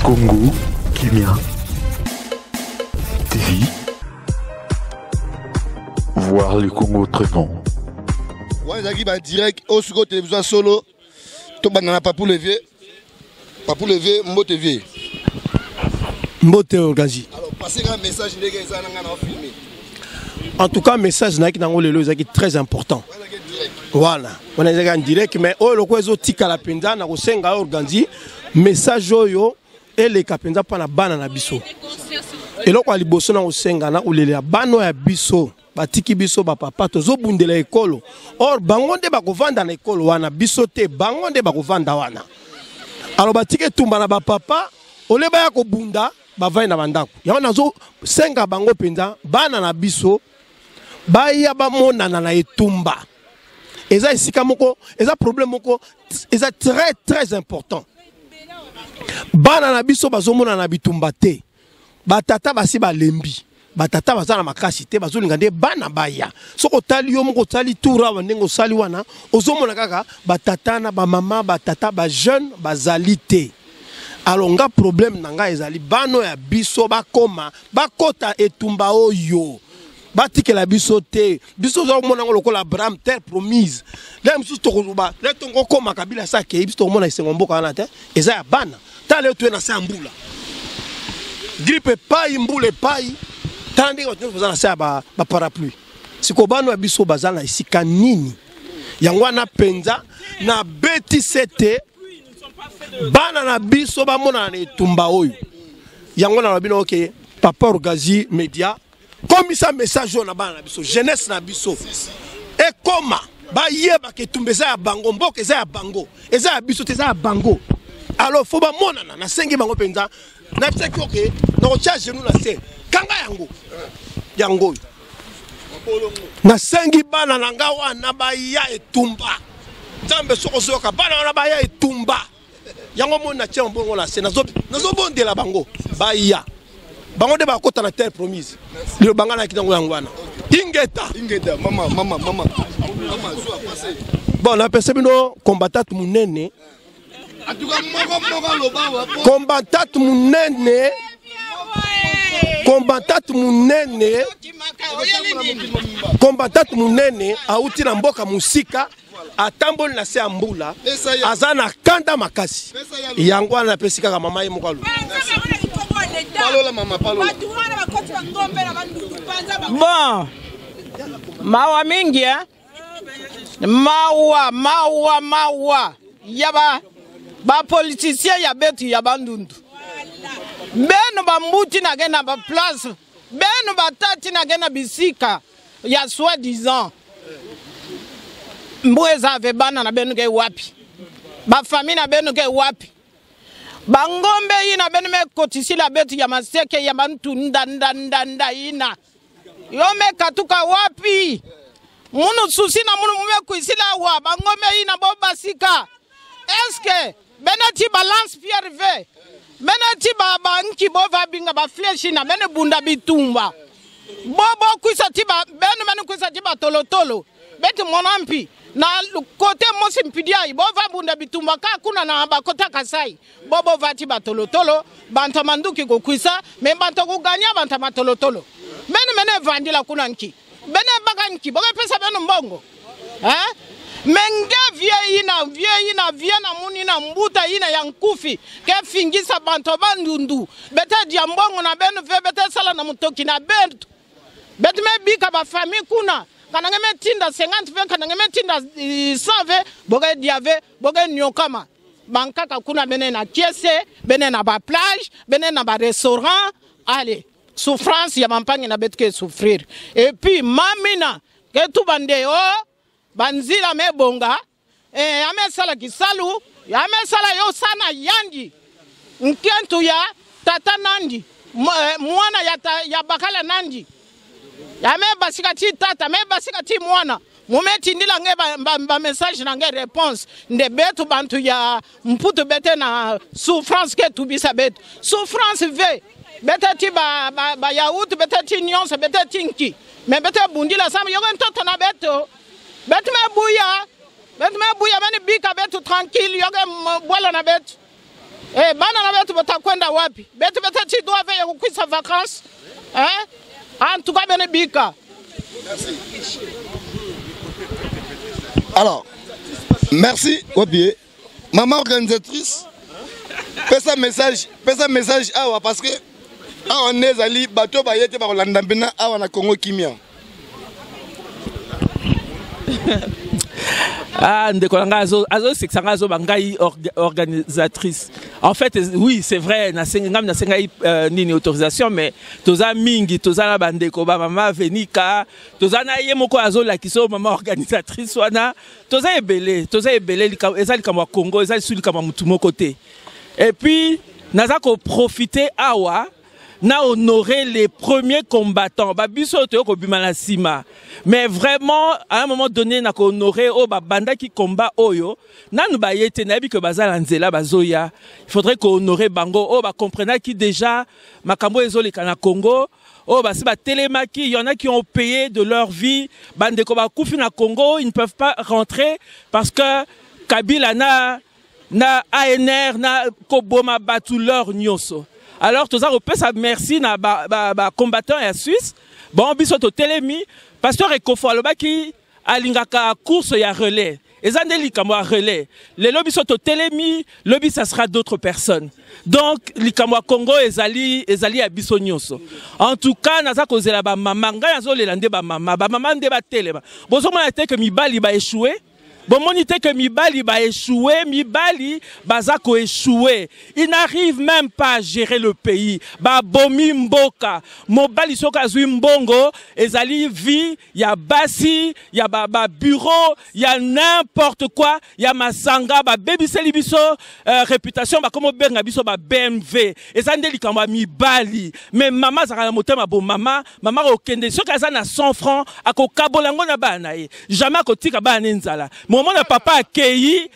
Congo, Kimia, TV. Voir le Congo autrement. Ouais, Zaki va direct au second télévision solo. Tout banana pas pour lever. Pas pour lever, Mbo TV. Mbote Orgazi. Alors, passez un message de filmer. En tout cas, message est très important. Voilà. On est en direct, mais oh, le quoi tika la penda na kosenga Orgazi. Message yo et les kapenda pa na bana na biso. Et lo kwa liboso na kosenga na ulele bano ya biso. Batiki biso ba papa tozo bundela ekolo. Or bangonde ba kovanda na ekolo wana biso te bangonde ba kovanda wana. Alors batiki tumba na ba papa ole ba ya ko bunda ba vai na bandako. Ya wana zo senga bango penda bana na biso ba ya ba monana na etumba. Eza esika moko, eza problème moko, eza très important. Bana na biso bazomona na bitumba te. Batata basi ba lembi. Batata bazana makasi te bazolinga nde bana baya. Soko tali yo moko tali toura wandengo sali wana ozomona kaka batata na ba mama batata ba jeune bazali te. Alors nga problème nanga ezali bano ya biso bakoma bakota etumba oyo. Batike la biso te biso zo mona ngolo kola Abraham terre promise. Là msu tokoba le tongo koma kabila sa ke biso mona isengo mboka wana te eza ya bana. Tale to na sa mbula. Grippe pai mbule pai. Tandis que nous faisons ba parapluie. Si kobano ya biso bazana isika nini. Yangwana penza na beti sete bana na biso ba mona na etumba oyo. Yangwana babino ok Papa Orgazi Media comme ça message na bana na biso jeunesse na biso. Et comment ba yeba ke tumbeza ya bango mboka eza ya bango. Eza ya biso te eza ya bango. Alors faut ba mona na sengi bango penza na bisaki ok na ko charge nous na se kanga yango yango na sengi bana nanga wana baya etumba Nzambe soko soka bana wana baya etumba yango mona tia mbongo la se nazo bondela bango baya bango de bakota na terre promise le bangana kitango yango wana ingeta mama zo passer bon na persebino combattant munene combattant munene combattant munene auti na mboka musika atamboli na se ya mbula azana kanda makasi yango ana pesika ka mama ye mokalo bon mawa mingi mawa yaba ba politicien ya betu ya bandundu beno ba mbuti na gena ba place beno ba tati na gena bisika ya soi-disant mbweza ave bana na beno ke wapi ba famille na beno ke wapi bangombe ina beno me kotisi la betu ya maseke ya bantu nda ina yome katuka wapi munu susi na munu mume kuisila wa bangombe ina bo basika eske benati balance pierre v benati baba nki bo va binga ba flesh na bene bunda bitumba bobo kuisa tiba bene kuisa tiba tolotolo beti monampi na kote mosi mpidia bo va bunda bitumba ka kuna na bakota kasai bobo va tiba tolotolo banta manduki ko kuisa me banta ko ganya banta matolotolo bene vandila kuna nki bene baka nki bo pesa bene mbongo menge vie na muni na mbuta ina yankufi ke fingisa banto bandundu bete diambongo na benu ve bete sala na mutoki na bentu bete me bika ba famille kuna kana ngeme tinda 50 kana ngeme tinda 100 boga diave boga nyokama bankaka kuna bene na kiese bene na ba plage bene na ba restaurant allez souffrance ya mampanye na bete ke souffrir et puis mamina ke tubande banzila mebonga amesala kisalu amesala yo sana yangi nkentu ya tata nandi mwana ya bakala nandi amebasika ti tata amebasika ti mwana mumeti ndila nge ba message na nge réponse nde betu bantu ya mputu bete na souffrance ke tubisa betu souffrance ve bete ti ba yaourt bete ti nyonse bete ti nki me bete bundila sama yo ntoto na betu bet me buya mani bika betu tranquille yoge bola na betu bana na betu bata kwenda wapi? Betu bete doivent ya kukwisa vacances. Hein? En tout cas bene bika. Merci. Alors, merci Wabie. Maman organisatrice, fais ça message awa parce que awa nezali bato bayete ba Rolanda Mbena awa na Congo Kimia. Ah, organisatrice. En fait, oui, c'est vrai, nini autorisation, mais toza mingi, toza la bande koba mama venika, toza na yemoko azola kiso mama organisatrice wana, toza ebele, ezali kama Congo, ezali suli kama mutumo côté. Et puis, naza ko profiter awa na honorer les premiers combattants. Babiso to ko bimana sima. Mais vraiment à un moment donné na ko honorer o banda qui combat oyo. Na nu ba yete na bi que bazala nzela bazoya. Il faudrait ko honorer bango o ba comprendre qui déjà makambo ezoli kana Congo. Oh bah c'est ba télémaki, il y en a qui ont payé de leur vie. Bande ko ba kufi na Congo, ils ne peuvent pas rentrer parce que Kabila na ANR na koboma batu leur nyoso. Alors, tout ça, on peut merci na combattant et Suisse. Bon, biso to télémi, pasteur Ekofo le qui alingaka course ya relais. Ezandeli kamwa relais. Les lobby sont au télémi, lobby ça sera d'autres personnes. Donc, li kamwa Congo ezali à biso nyonso. En tout cas, naza kozela ba mama nga yazo le lande ba mama nde ba télé. Bozo mona te que mibali ba échoué. Bon, monité que Mibali va échouer, Mibali bazako échouer. Il n'arrive même pas à gérer le pays. Ba bomi mboka, Mobali soka zui mbongo, ezali vi, ya basi, ya ba bureau, ya n'importe quoi, ya masanga, ba baby selibiso, réputation, ba comme benga biso ba BMW. Ezandeli kamba Mibali. Mais maman zara motema bo mama okende soka za na 100 francs, ako kabolango na ba na ye. Jamais ako tika ba nenzala. Moment de papa accueilli,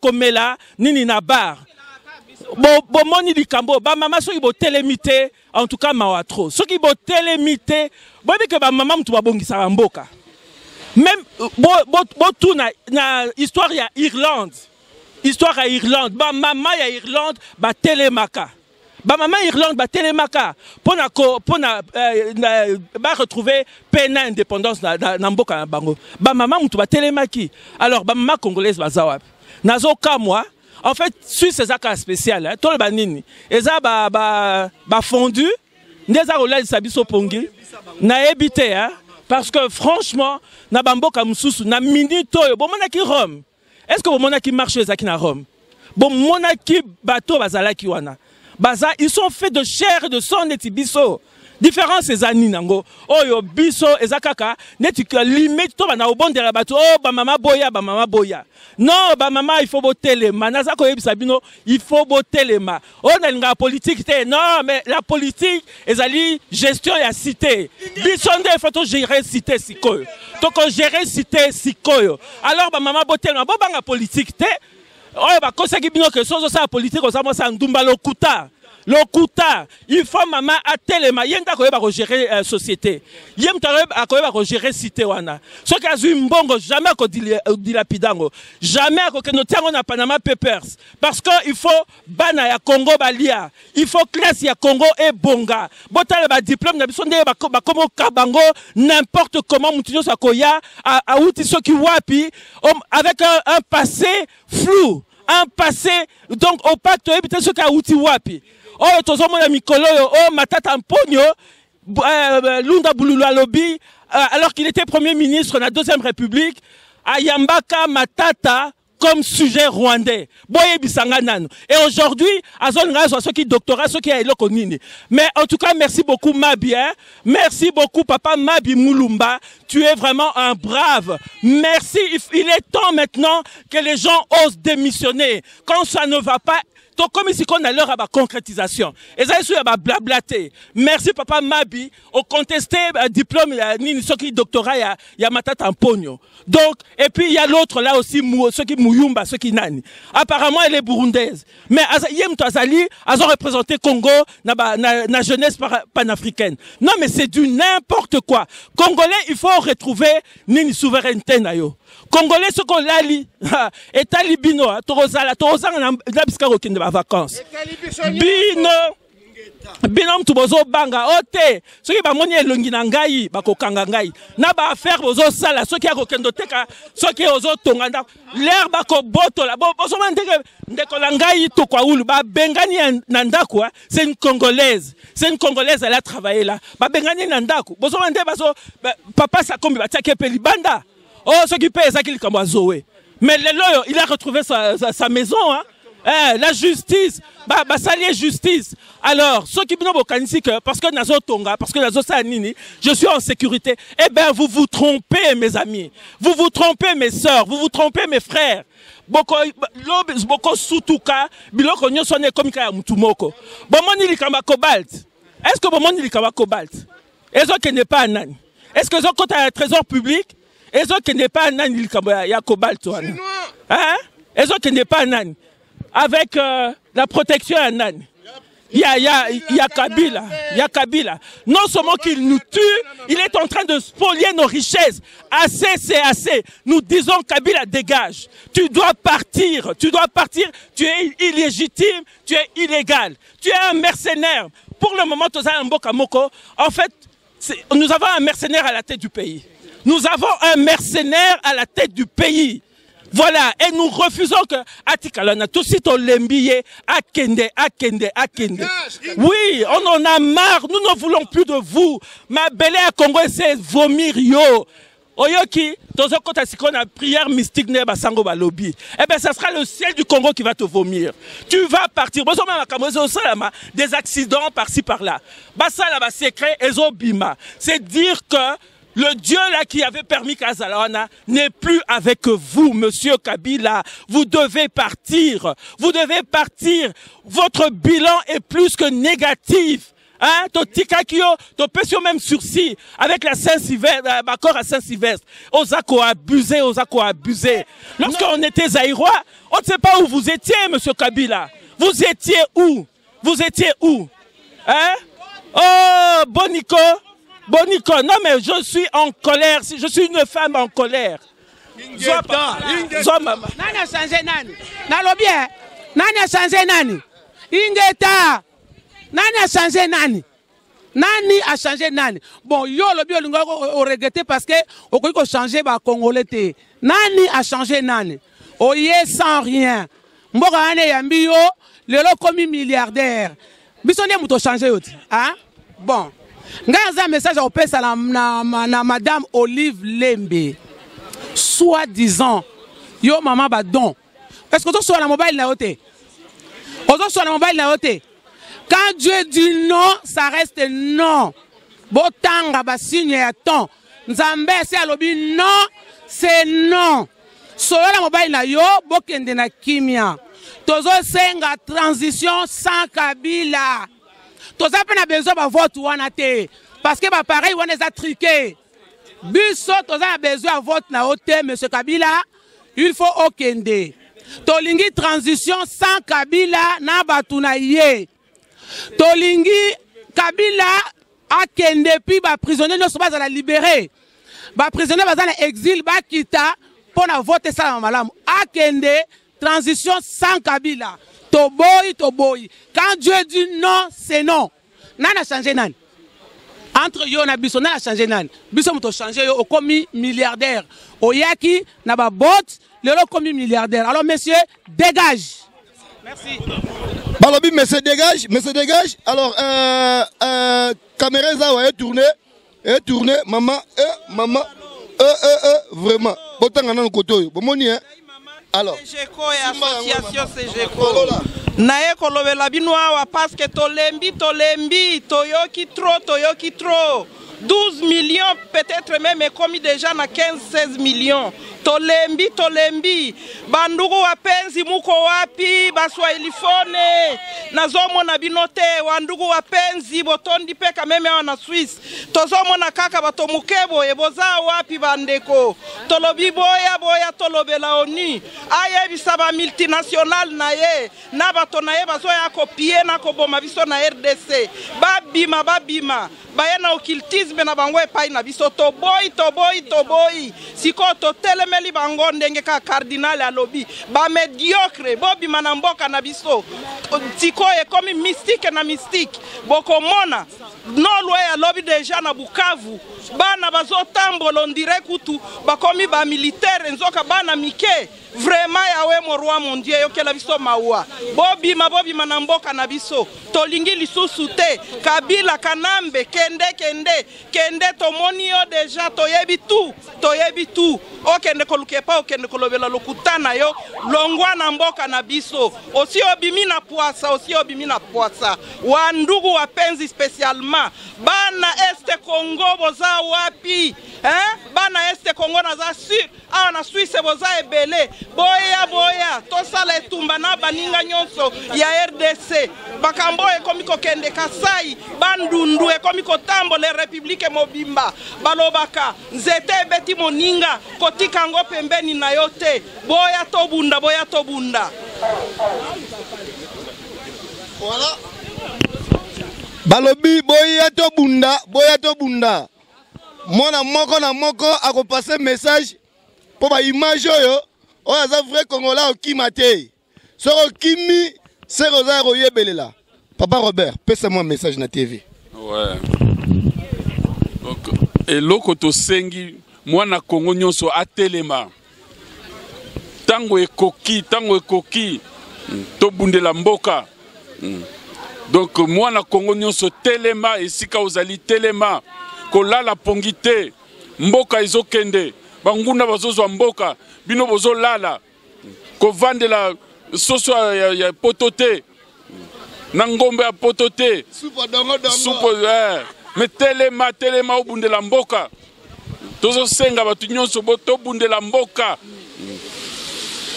komela nini na bar. Bon moni di kambo, ba maman so ibo télémité, en tout cas mawatro. So ki bo télémité, bon que ba maman mtu babongisa mboka. Même bo tout na histoire ya Irlande. Histoire à Irlande, ba maman ya Irlande ba télémaka. Ba maman Irlande ba télémaka pour retrouver peine indépendance na mboka na bango. Ba maman mutu ba télémaki. Alors ba maman congolaise bazawap. Nazo ka moi en fait Suisse c'est cas spécial hein. Tol ba nini. Eza ba fondu ndeza rola sabiso pongi na ebité hein parce que franchement na bamboka mususu na minute oyo bo mona ki Rome. Est-ce que bo mona ki marché zaki na Rome? Bo mona ki bateau bazalaki wana. Baza, ils sont faits de chair et de sang neti biso. Différence ces années nango. Oh yo biso ezakaka neti limite to bana obondela bato oh ba mama boya. Non ba mama il faut botter les manaza ko yebisa bino il faut botter les ma. On a une politique té non mais la politique ezali gestion ya cité. Biso nde il faut gérer cité sikoyo. Donc on gérer cité sikoyo. Alors ba mama botter ma bo banga politique té. Oh, bah, quand c'est que ça politique, ça ndumba lokuta. Lokuta, il faut maman à téléma, yenda ko ba gérer société. Yem tareb a ko ba gérer cité wana. Ce qui a eu mbongo jamais ko dilapidango. Jamais ko que notango na Panama Papers parce que il faut bana ya Congo balia. Il faut classe ya Congo et bonga. Botale ba diplôme na biso nde ba comme kabango n'importe comment mutinyo sakoya a outi soki wapi avec un passé flou. Un passé, donc au pacte, ce qu'a outi wapi. Oh, tozomo la mikolo, oh, matata mpogno, Lunda Bulula Lobby, alors qu'il était Premier ministre de la Deuxième République, à Yambaka Matata comme sujet rwandais. Boye bisanganano. Et aujourd'hui, Azon ceux qui doctorat, ceux qui a élo konini. Mais en tout cas, merci beaucoup Mabi. Hein? Merci beaucoup Papa Mabi Moulumba. Tu es vraiment un brave. Merci. Il est temps maintenant que les gens osent démissionner. Quand ça ne va pas, donc comme ici qu'on a l'heure à la concrétisation. Et ça est à blablater. Merci Papa Mabi. Au contesté diplôme, ni ceux qui doctorat, il y a Matata Mpogno. Donc, et puis il y a l'autre là aussi, ceux qui Muyumba, ce qui nani. Apparemment, elle est burundaise. Mais Yem Toazali, elles ont représenté Congo, na jeunesse panafricaine. Non, mais c'est du n'importe quoi. Congolais, il faut retrouver une souveraineté na yo. Congolais, ce qu'on l'a li, et talibino, torozala, nabiska rokinde ba vacances. Binom tu bozo banga ote soki ba moni elongi na ngai bakokanga ngai na ba affaire bozo sala soki akokendo teka soki ozo tonga nda l'air bako botola bozo mandeke ndeko la ngai to kwa ulu ba bengani na ndako c'est une congolaise elle a travaillé là ba bengani na ndako bozo mandeke bazo papa sa kombi batiake pe libanda oh soki pe ezaki likambo zoé mais lelo il a retrouvé sa maison hein. La justice, salier justice. Alors, ceux qui me disent que parce que Nazo Tonga, parce que Nazo Sanini, je suis en sécurité. Eh bien, vous vous trompez, mes amis. Vous vous trompez, mes sœurs. Vous vous trompez, mes frères. Boko sutuka, biloko nyoso ne komika ya mutumoko. Bomoni likamba cobalt. Est-ce que bomoni likamba cobalt? Est-ce que n'est pas nani? Est-ce que zo kota un trésor public? Est-ce que n'est pas nani likamba ya cobalt wana? Hein? Est-ce que n'est pas nani? Avec la protection à Nan. Il y a Kabila. Non seulement qu'il nous tue, il est en train de spolier nos richesses. Assez, c'est assez. Nous disons Kabila, dégage. Tu dois partir. Tu es illégitime, tu es illégal. Tu es un mercenaire. Pour le moment, en fait, nous avons un mercenaire à la tête du pays. Voilà, et nous refusons que Atikalana, tout de suite on l'embille, Akende. Oui, on en a marre, nous ne voulons plus de vous. Ma belle à Congo, c'est vomir yo. Oyoki, dans un contexte qu'on a prière mystique neba sango balobi. Eh bien, ça sera le ciel du Congo qui va te vomir. Tu vas partir. Des accidents par-ci par-là. Basala ba secret ezobima. C'est dire que le Dieu là qui avait permis qu'Azalawana n'est plus avec vous, monsieur Kabila. Vous devez partir. Votre bilan est plus que négatif. Hein? To tikakio, to pesio même sursis avec la Saint-Sylvestre, accord à Saint-Sylvestre. Osako a abusé. Lorsqu'on était zaïrois, on ne sait pas où vous étiez, monsieur Kabila. Vous étiez où? Hein? Oh, Boniko, non mais je suis en colère, je suis une femme en colère. Nani a changé nani? Nalobie, nani a changé nani? Ingeta, nani a changé nani? Nani a changé nani? Bon, yo lobi on regretté parce que on peut changer ba Congolais te. Nani a changé nani? Oye sans rien. Mboka ane yambi yo, lelo komi milliardaire. Bisone muto changer oti, hein? Bon. Ngaza message au pesa na madame Olive Lembe. Soi-disant, yo maman badon. Est-ce que tu sois la mobile na ote? Quand Dieu dit non, ça reste non. Botanga ba signe ya ton. Nzambe c'est alobi non, c'est non. Solo la mobile na yo bokende na kimia. Tozo senga transition sans Kabila. Tous a besoin de vote wana te parce que bah pareil on les a triqués. Biso tous a besoin de vote na ote monsieur Kabila, il faut okende. Tolingi transition sans Kabila na batuna ye. Tolingi Kabila akende puis ba prisonnier ne sont pas à la libérer. Ba prisonnier ba dans l'exil ba kita pour na voter ça malamu. Akende transition sans Kabila. Toboy. Quand Dieu dit non, c'est non. Nana changé nan. Entre yo na biso na changé nan. Biso muto changé yo komi milliardaire. Oyaki na ba bot, le komi milliardaire. Alors messieurs, dégage. Merci. Balobi monsieur dégage. Alors caméra ça va tourner maman vraiment. Botanga na koto yo. Bomoni hein. Alors, CGECO et association CGECO. Nae kolobela binoa parce que tolembi toyoki trop. 12 millions, peut-être même commis déjà na 15-16 millions. Tolembi. Bandugu wapenzi muko wapi? Baswahilifone. Nazomo na binote. Wandugu wapenzi botondi peka meme wana Swiss. Tozomo na kaka batomukebo. Eboza wapi bandeko. Tolobi boya tolobela oni. Aye bisaba multinational na ye. Na bato na ye bazoya kopie na koboma biso na RDC. Babima. Bayana occultisme na bango epai na biso toboy. Siko totelemeli bango ndenge ka cardinal alobi. Ba mediocre bobima na mboka na biso. Siko ekomi mystique na mystique. Boko mona nolwe alobi deja na Bukavu. Bana bazotambola ondire kutu bakomi ba militaire nzoka bana mike. Vraiment yawe mo roi mon Dieu yokela biso mawa. Bobima na mboka na biso. Tolingi lisusu te. Kabila Kanambe kende tomoni yo deja toyebi tu. Okende koluke pa okende kolobela lokutana yo longwa na mboka na biso. Osi obimi na poasa. Wandugu wapenzi spesialement. Bana Este Congo boza wapi? Bana Este Congo na za sur. Na Suisse boza ebele. Boya. Tosala etumba na baninga nyonso ya RDC. Bakambo ekomi kokende Kasai. Bandundu ekomi kotambo le République mobimba. Balobaka. Nzete beti moninga. Kotika ngo pembeni na yote. Boya tobunda. Voilà. Balobi boya tobunda. Mona moko na moko akopase message pour ba image oyo aza vrai Congolais okimate. Soro kimi seroza royebelela. Papa Robert, pesa-moi un message na TV. Ouais. Donc eloko to sengi mwana Congo nyonso atelema. Tango ekoki to bundela mboka. Donc mwana Congo nyonso telema esika ozali telema kolala pongite mboka ezokende banguna bazozwa mboka bino bozolala kovandela soso ya potote na ngombe ya potote supo me telema obundela mboka tozosenga batu nyonso boto bundela mboka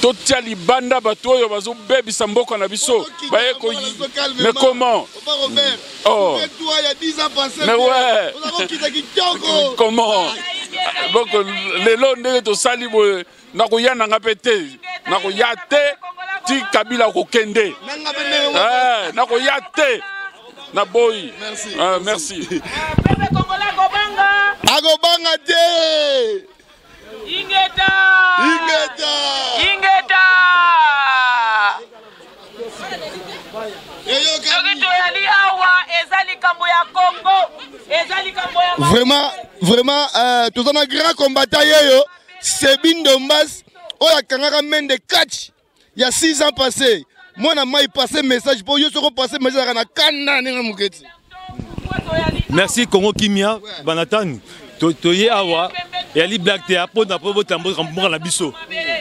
totia libanda batu oyo bazobebisa mboka na biso bayeko. Mais comment? Oh. Mais ouais. Comment? Donc lelo ndenge tosali boye nakoya nanga pete nakoya te ti Kabila kokende nakoya te na boy. Merci. Agobanga te. Ingeta. Vraiment, tous un grand combattant, c'est Bindombas, on a kangaka mende catch. Il y a 6 ans passés. Moi, j'ai passé message pour eux, je passé message à Kana. Merci Congo Kimia, Banatan. Toye awa, et ali black te appo na pobo tambo kambo na biso.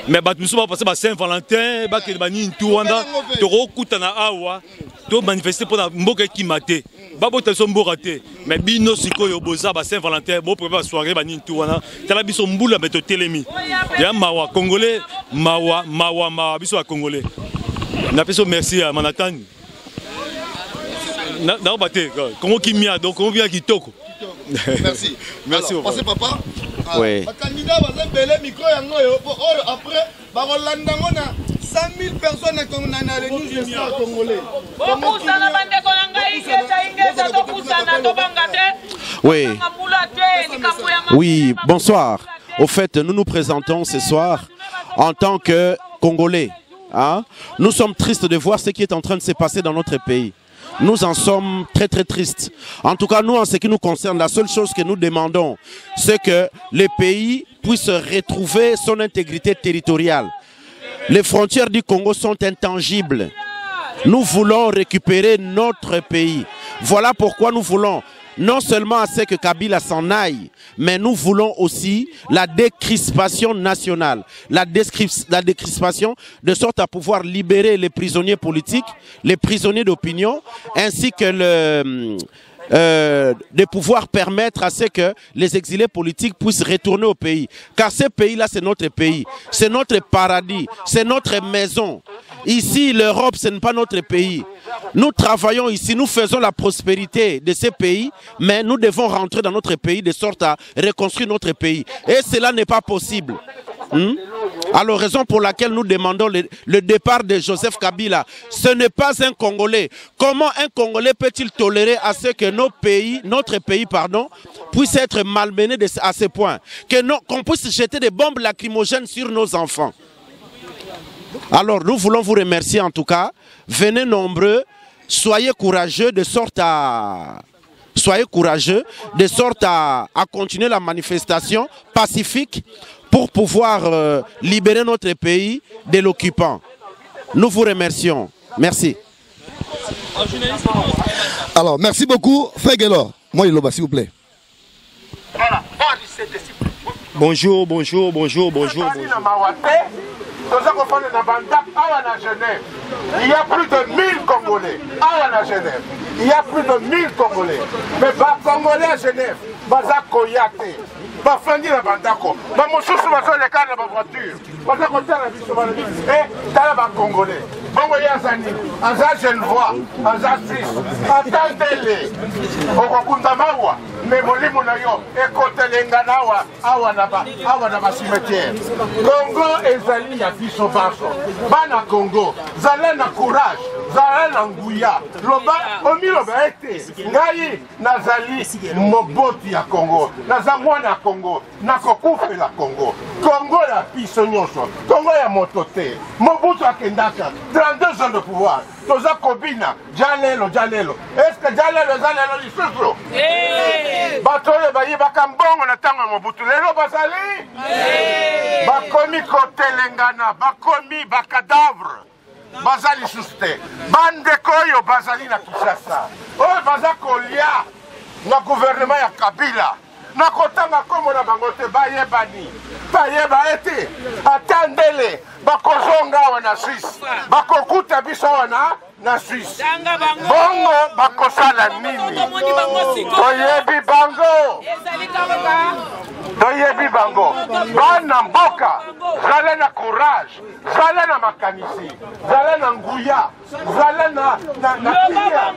Mais bat muso ba passer ba Saint-Valentin, ba ke bani ntuanda, to rokuta na awa, to manifester pour na mboka kimate. Ba bota so mboka te, mais bino sikoyo boza ba Saint-Valentin, bo prépa soirée bani ntuanda, tala biso mbula beto telemi. Ya mawa congolais, mawa biso a congolais. Na peso merci à Manhattan. Na baté, Congo Kimia, donc on vient kitoko. Merci. Merci. Alors, passez papa. Oui. Candidat va belé micro après 100 000 personnes dans les news congolais. Oui, bonsoir. Au fait, nous nous présentons ce soir en tant que Congolais. Hein? Nous sommes tristes de voir ce qui est en train de se passer dans notre pays. Nous en sommes très tristes. En tout cas, nous, en ce qui nous concerne, la seule chose que nous demandons, c'est que le pays puisse retrouver son intégrité territoriale. Les frontières du Congo sont intangibles. Nous voulons récupérer notre pays. Voilà pourquoi nous voulons non seulement assez que Kabila s'en aille, mais nous voulons aussi la décrispation nationale, la décrispation de sorte à pouvoir libérer les prisonniers politiques, les prisonniers d'opinion, ainsi que de pouvoir permettre à ce que les exilés politiques puissent retourner au pays. Car ce pays-là, c'est notre pays, c'est notre paradis, c'est notre maison. Ici, l'Europe, ce n'est pas notre pays. Nous travaillons ici, nous faisons la prospérité de ces pays, mais nous devons rentrer dans notre pays de sorte à reconstruire notre pays. Et cela n'est pas possible. Alors, raison pour laquelle nous demandons le départ de Joseph Kabila. Ce n'est pas un Congolais. Comment un Congolais peut-il tolérer à ce que notre pays, puisse être malmené à ce point? Qu'on puisse jeter des bombes lacrymogènes sur nos enfants. Alors, nous voulons vous remercier en tout cas. Venez nombreux, soyez courageux de sorte à continuer la manifestation pacifique pour pouvoir libérer notre pays de l'occupant. Nous vous remercions. Merci. Alors, merci beaucoup. Fegelo, moi, il s'il vous plaît. Bonjour, bonjour, bonjour, bonjour. Il y a plus de 1000 Congolais à Genève. Il y a plus de 1000 Congolais. Mais les Congolais à Genève, Baza Koyate, Bafandi na Bandako, Bamosusu Bazo les cas de ma voiture, Baza Kotala Bissobalani, et Talaba Congolais. Bongo Yazani, Aza Genevois, Aza Suisse, attendez-les. Okokundamawa, Memoli Monayo, Ekotelenganawa, Awanaba cimetière. Congo et Zali Yabiso Baso, Bana Congo, Zalena courage, Zalena Nguya, Loba, Omiloba ete, Ngai, Nazali, Moboti ya Congo, Nazamwana Congo, Nakokufe la Congo, Congo la Pisonyoso, Congo ya Motote, Mobutu Akendaka, 32 ans de pouvoir. Toza Kobina, Jalelo. Est-ce que Jalelo Zalelo Lisusu? Batoye bayi bakambongo na tango Mobutu. Lelo bazali? Bakomi kotelengana, bakomi bakadavre. Bazali suste. Bandekoyo bazali na Kinshasa. Oyo baza kolia na gouvernement ya Kabila. Na kotanga komo na bangote bayebani. Bayeba ete atandele bakozonga wana Suisse. Bakokuta biso wana na Suisse. Bongo bakosala nini? Toyebi bango. Bana mboka. Zale na courage. Zale na makanisi. Zale na nguya. Zale na kia.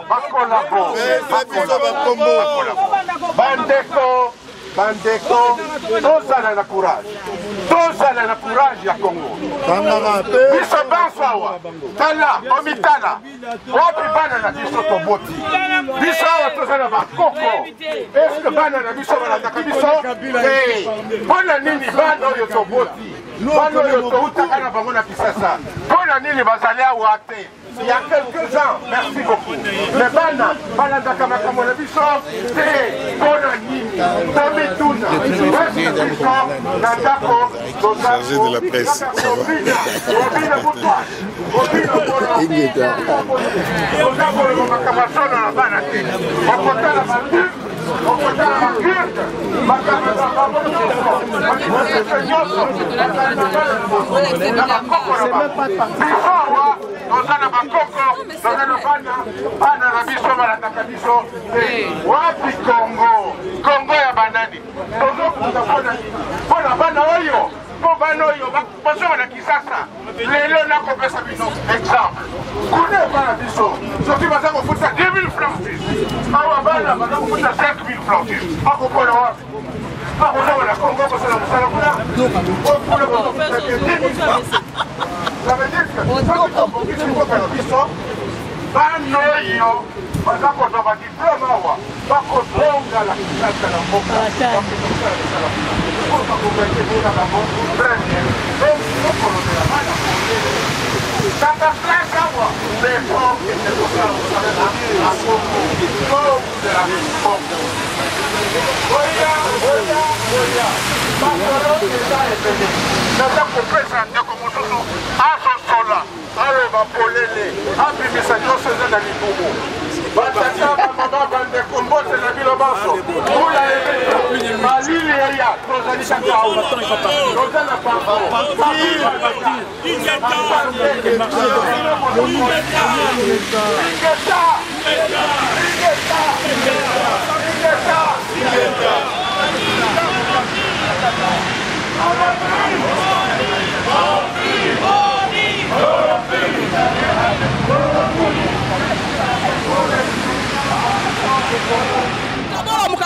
Bakolabo. Bandeko, tozala na courage. Tozala na courage ya Congo. Biso basawa. Tala, omitala. Wapi bana na biso toboti. Biso awa tozala bakoko. Est-ce que bana na biso balandaka biso? Bona nini bana oyo toboti. Bana oyo toutaka na bango na Kisasa. Bona nini bazali awa te. Il y a quelques ans, merci beaucoup. Les bana, balandaka makambo na biso, te, bona nini, tomituna, chargé de la presse, ça wapi Congo ya banani pona bana oyo po bana oyo bazo na Kisasa lelo nakopesa bino exemple kune bana biso soki baza kofuta 10 000 francs awa bana baza kofuta 5 000 francs akopona wapi akoza na Congo kosala mosala kuna ça veut dire que bana oyo baza kozwa badiplome awa bakozonga la Kisasa na mboka bakokoketebona bango okolobela bana tanga place awa lefort ekekosala mosala na Congo de la Congo oya makolo eza ebele naza kopesa ndeko mosusu asosola aloba polele abimisa nyonso eza na libumu batata bamama bandeko mbote na bino banso oya ebe malili eya tozali kaka awa toza na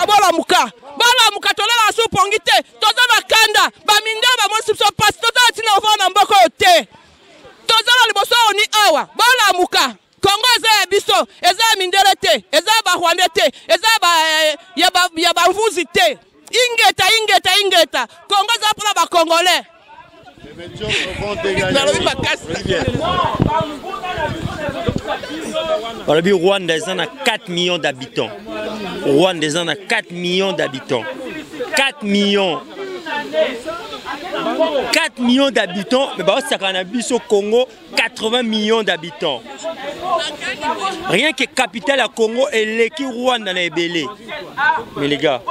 bolamuka tolela supongi te toza bakanda baminda bamosipso pasi tozala tina ova na mboko oyo te tozala liboso oni awa bolamuka Kongo eza ya biso eza ya mindele te eza ya barwande te eza ya bamvuzi te ingeta Kongo eza mpona bakongolais. Le Rwanda est à 4 millions d'habitants. Rwanda est à 4 millions d'habitants. 4 millions. 4 millions d'habitants, mais bah, c'est au Congo, 80 millions d'habitants. Rien que capitale à Congo et l'équipe Rwanda n'a ébélé. Mais les gars,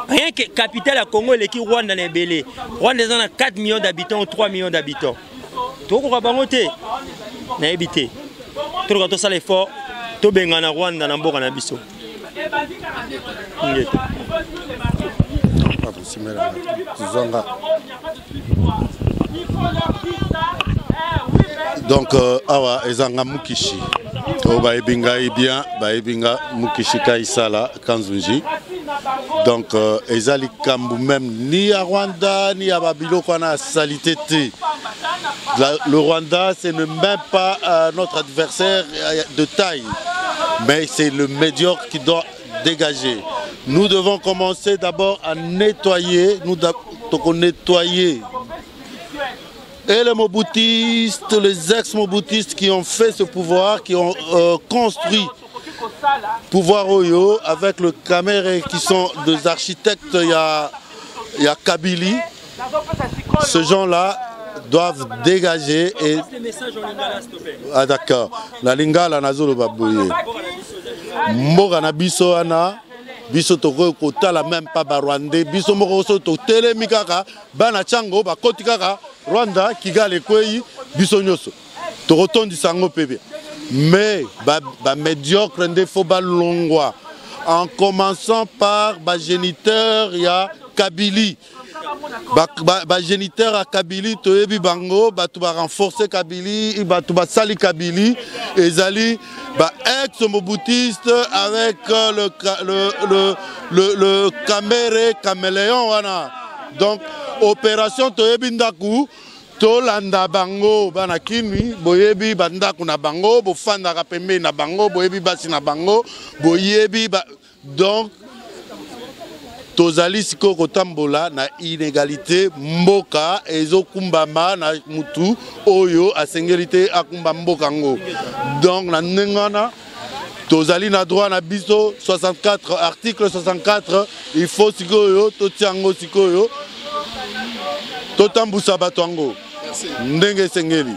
rien que capitale à Congo et l'équipe Rwanda n'a ébélé. Rwanda est à 4 millions d'habitants ou 3 millions d'habitants. Tout le monde n'a habité. Tout le monde a l'effort. Tout le monde a Rwanda n'a pas habité. Donc awa ezanga mukishi o baebinga bien baebinga mukishi kaisala kanzunji. Donc ezali kambu même ni à Rwanda ni à Babilo qu'on a salité. Le Rwanda c'est même pas notre adversaire de taille, mais c'est le médiocre qui doit dégager. Nous devons commencer d'abord à nettoyer, nettoyer. Et les moboutistes, les ex-moboutistes qui ont fait ce pouvoir, qui ont construit pouvoir Oyo avec le Caméré qui sont des architectes, il y a Kabili. Ces gens-là doivent dégager et... Ah d'accord. La lingala nazolo babouye. Mogana biso ana. Biso toko kotala même pas Rwanda. Biso moko to telemi kaka bana chango ba koti kaka Rwanda Kigali kwei biso nyoso. To rotondi sango pebe. Mais ba médiocre ndé faut ba longwa. En commençant par ba géniteur ya Kabili. Ba géniteur à Kabili to ebi bango ba tu ba renforcer Kabili, ba tu ba sali Kabili ezali ba ex-moboutiste avec le Caméré caméléon wana. Donc opération toyebi ndaku to landa bango bana kimi boyebi bandaku na bango bo fanda ka pembe na bango boyebi basi na bango boyebi ba... Donc tozali siko kotambola na inégalité mboka ezo kumbama na mutu oyo asengelité akumba mboka ngo. Donc na nengana tozali na droit na biso 64 article 64 il faut sikoyo totiango sikoyo totambusa bato ndenge sengeli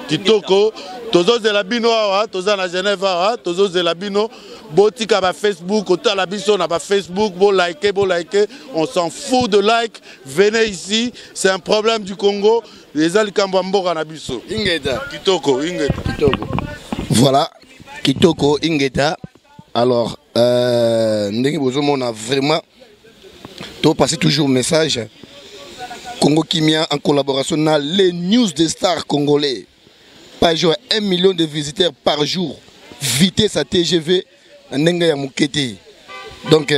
kitoko tozozela bino awa toza na Genève awa tozozela bino botika ba Facebook otala biso na ba Facebook bo liker on s'en fout de like, venez ici, c'est un problème du Congo les alikambo mboka na biso ingeta kitoko voilà kitoko ingeta. Alors ndenge bozomo na vraiment to passer toujours message Congo Kimia en collaboration avec les news des stars congolais. Par jour, 1 million de visiteurs par jour. Vitesse à TGV, Nenga ya Mukete. Donc,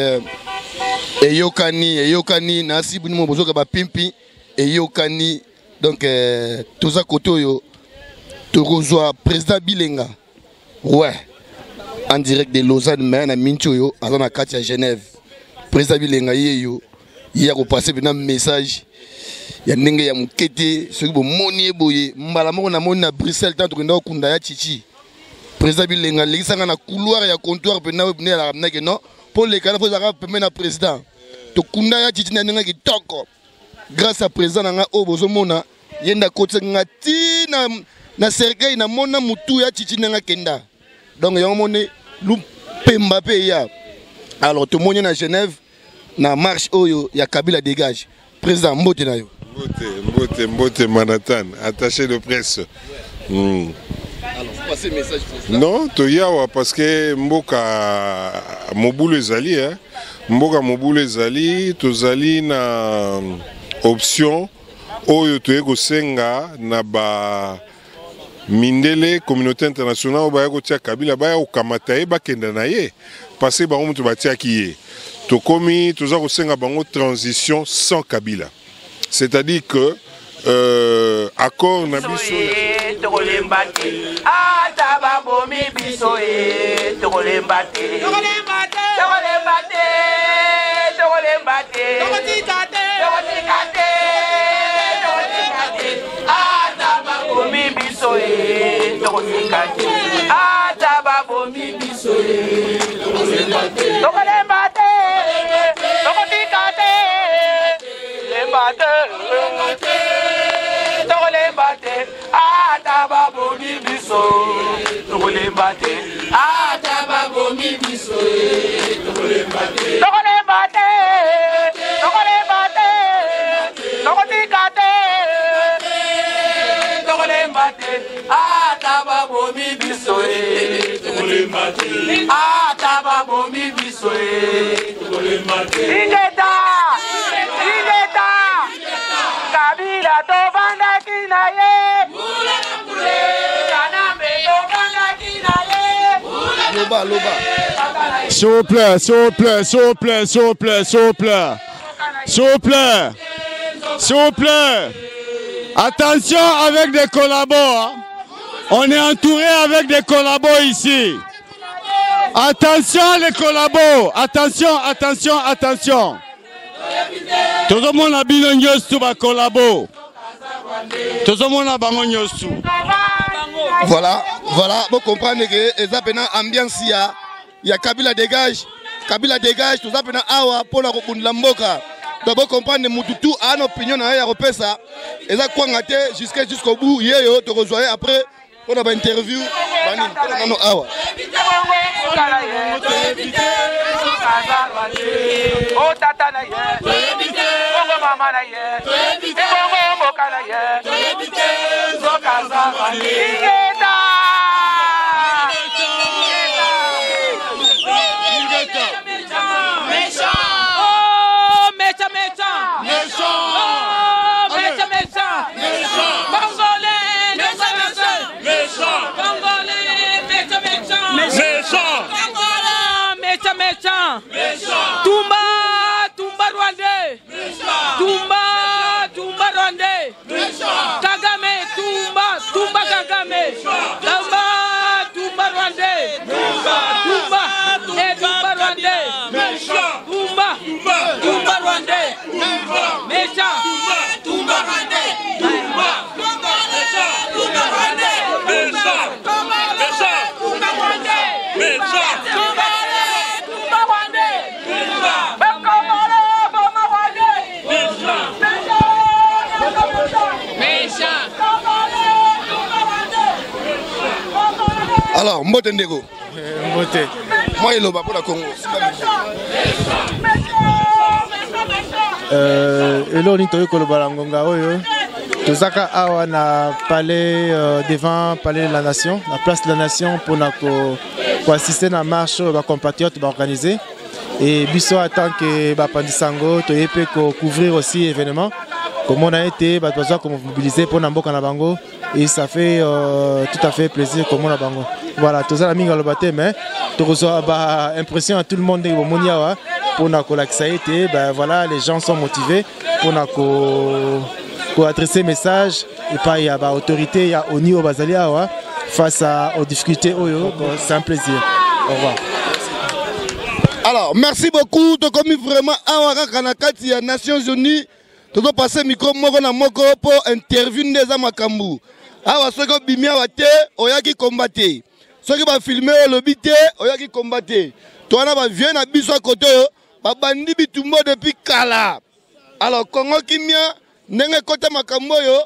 Eyokani, Nasi Bunimo Bozoka ba Pimpi, Eyokani. Donc, Toza Kotoyo, Torozoa, président Bilenga. Ouais. En direct de Lausanne, mais à Minchoyo, à Katia Genève. Président Bilenga, Yeyo. Hier, on passait un message. Ya ndenge ya mukete soki bo moni boye mbala moko na moni na Bruxelles tant que ndo kunda ya chichi président bilenga lekisanga na couloir ya comptoir pe na obne la ramna ke non pour les kana faut zaka pembe na président to kunda ya chichi na ndenge kitoko grâce à président nga o bozo mona yenda kotse ngati na cercueil na mona mutu ya chichi nga kenda donc il y a un moment Mbappé ya. Alors tout le monde est à Genève na marche oyo ya Kabila dégage. Président Mbote na yo. Mbote Manhattan, attaché de presse. Alors passez message président. Non, toyawa parce que mboka mobulu ezali hein. Mboka mobulu ezali tozali na option oyo toye kosenga na ba mindele communauté internationale baya kotia Kabila baya okamata ye bakenda na ye parce que bango mutu batiaki ye tokomi toza kosenga bango transition sans Kabila, c'est-à-dire que accord na biso S'il vous plaît, s'il vous plaît, s'il vous plaît, s'il vous plaît, s'il vous plaît, s'il vous plaît, s'il vous plaît. Attention avec des collabos. Hein. On est entouré avec des collabos ici. Attention les collabos. Attention, attention, attention. Tout le monde a bien nyos ba collabo. Tout le monde a bango nyos. Voilà, vous comprenez que les ambiance il y a Kabila dégage, tout ça pendant awa pour la mboka. Donc vous comprenez mututu a une opinion na ya repesa. Et ça quoi ngate jusqu'au bout yeyo te rejoindre après on a une interview bani awa. Oh tata na ye, bongo mama na ye, bongo mboka na ye, zokaza bani. Tumba Rwandais. Tumba Rwandais. Kagame, Tumba Kagame. Tumba Rwandais. Tumba Rwandais. Tumba Rwandais. Mecha. Tumba Rwandais. Alors, Mbote Ndego. Mbote. Moi, il est pour la Congo. Elo ni toyo kolobala ngonga oyo. Tozaka awa na palais devant palais de la nation, la place de la nation pour assister na marche ba compatriotes ba organiser et biso en tant que ba pandisango to yepe ko couvrir aussi événement comme on a été ba besoin comme mobiliser pour na mboka na bango et ça fait tout à fait plaisir comme on a bango. Voilà, tous la minga lobate mais to reçoit ba impression à tout le monde de Moniawa pour na ko l'accès ben voilà, les gens sont motivés pour na ko adresser message et pas il y a ba autorité il y a au niveau bazalia face aux difficultés oyo, c'est un plaisir. Au revoir. Alors, merci beaucoup. Tu as commis vraiment à la Nations Unies. Tu as passé le micro pour interviewer des Amakambu. Alors, ceux qui ont bimé à te, oyaki combattre. Ceux qui ont filmé le bité, oyaki combattre. Tu as vu un biso à côté, bandi bitumbo depuis Kala. Alors, Congo Kimia, n'engue côté Makambo yo,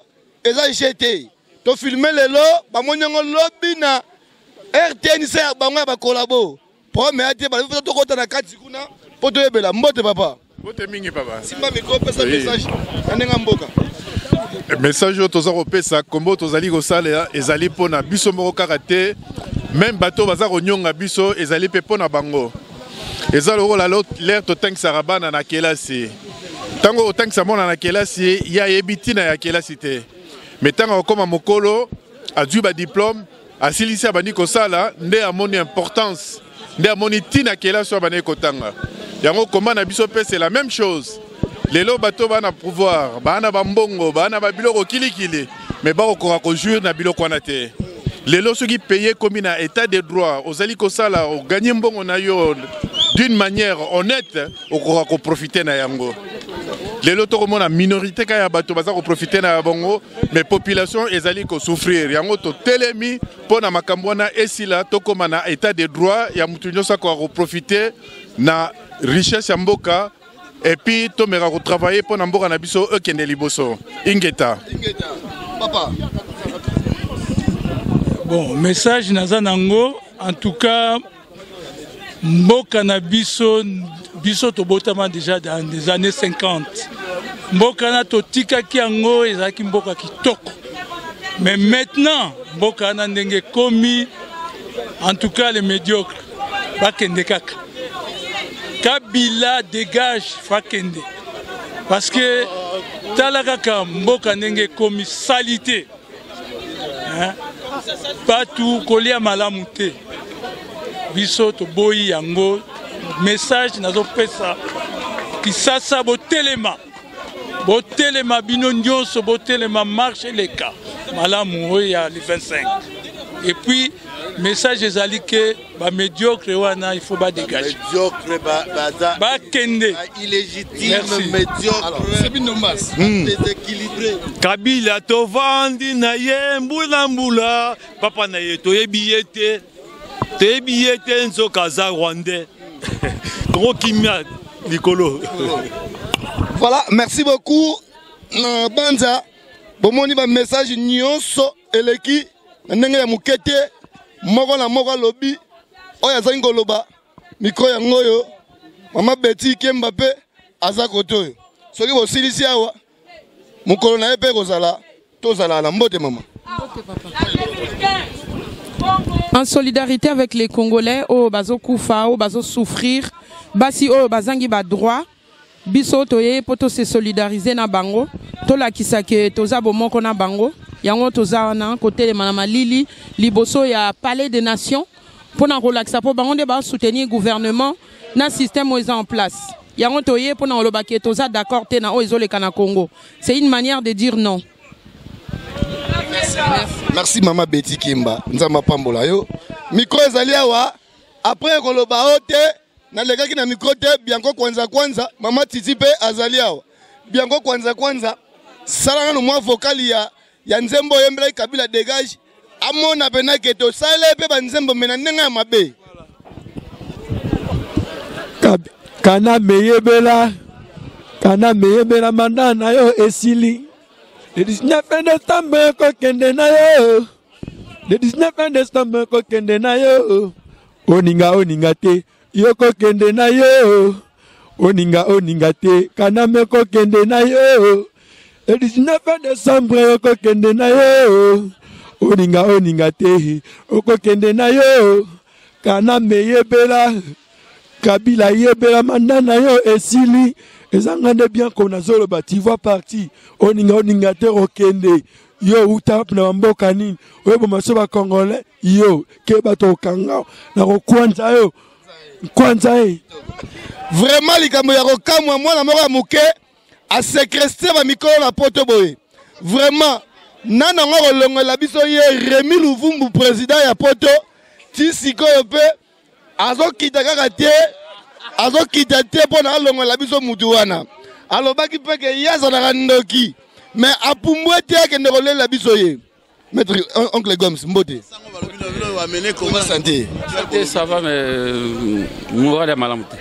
et ça jeté. Tu as filmé le lot, bamonyongo lobby na RTNC ya bango ba collabo po me ate ba to kota na kati kuna po to yebela mbote papa mbote mingi papa simba micro pesa message anenga mboka message oyo toza kopesa kombo tozali kosala ezali mpona biso moko kaka te même bato baza konyonga biso ezali mpe mpona bango eza lokola lere totangisaka bana na kelasi ntango otangisa mwana na kelasi ye ayebi ntina ya kelasi te me ntango akokoma mokolo azwi badiplome asilisi abandi kosala nde amoni importance nde amoni ntina kelasi oyo abandi kotanga yango komba na biso mpe c'est la même chose lelo bato bana pouvoir bana bambongo bana babiloko kilikili me bakokoka kojour na biloko wana te lelo soki paye komi na état de droit ozali kosala oganye mbongo na yo d'une manière honnête okoka koprofite na yango lelo tokomona minorité kaya bato baza koprofite na bango mais population ezali kosouffrir yango totelemi mpona makambo wana esila tokoma na état de droit ya mutu nyonso akoka koprofite na richesse ya mboka et puis tomeka kotravailler mpona mboka na biso ekende liboso ingeta papa bon message naza nango en tout cas mboka na biso tobotama déjà dans les années 50 mboka na totikaki yango ezalaki mboka kitoko mais maintenant mboka na ndenge komi en tout cas les médiocres bakende kaka Kabila dégage fakende parce que tala kaka mboka ndenge komi salité hein pas tout kolia malamu te biso to boyi yango message nazo pesa kisasa botelema bino nyonso botelema marche les cas malamu oya le 25 et puis message ezali que ba médiocre wana il faut ba dégager médiocre ba kende illégitime médiocre c'est bino mas déséquilibré Kabila tovandi na ye mbula papa na ye toyebi te nzoka za rwandais Congo kimia likolo. Voilà, merci beaucoup Banza bomoni ba message nyonso eleki ndenge ya mukete moko na moko lobi oya zango loba miko ya ngoyo mama Betty Kembape aza koto soki bosilisi awa mukolo na epe kozala tozala na mbote mama. En solidarité avec les Congolais, au bazo koufa, au bazo souffrir, basi au bazangi ba droit, biso toye poto se solidariser na bango, to la kisake toza bomoko na bango, yango toza na côté de Manama Lili, liboso ya Palais des Nations, pour na relaxa pour bango de ba soutenir gouvernement, na système où en place. Yango toye pour na olobake toza d'accord te na o ezole kana Congo. C'est une manière de dire non. Merci Mama Betty Kimba. Nzamba pambola yo. Micro ezali awa. Après koloba ote na legaki na micro te bianko kwanza Mama Titi pe azali awa. Bianko kwanza salanga no mwa vocal ya nzembo yembele Kabila dégage. Amona pena keto sale pe ba nzembo mena nenga mabe. Kana meyebela mandana yo esili. Le 19 décembre kokende na yo. Le 19 décembre kokende na yo. Oninga te. Yo kokende na yo. Oninga te. Kaname kokende na yo. Le 19 décembre yo kokende na yo. Oninga te. Okokende na yo. Kaname yebela. Kabila yebela mandana yo esili. Ezangande bien qu'on a zolo bati voix parti oninga te okende yo utap na mboka nini oyo bomaso ba congolais yo ke bato kanga na kwanza yo vraiment likambo ya kokamwa mwana moko muke a séquestrer ba mikolo na poto boye vraiment nana ngoko longola biso ye Rémi Luvumbu président ya poto ti sikoyo pe azokita kaka te azokita te pona longola biso mutu wana alobaki peke yaza na ndoki mais apumbwe te akende kolela biso ye maître oncle Gomes mbote comment santé ça va mais moral ya malamu te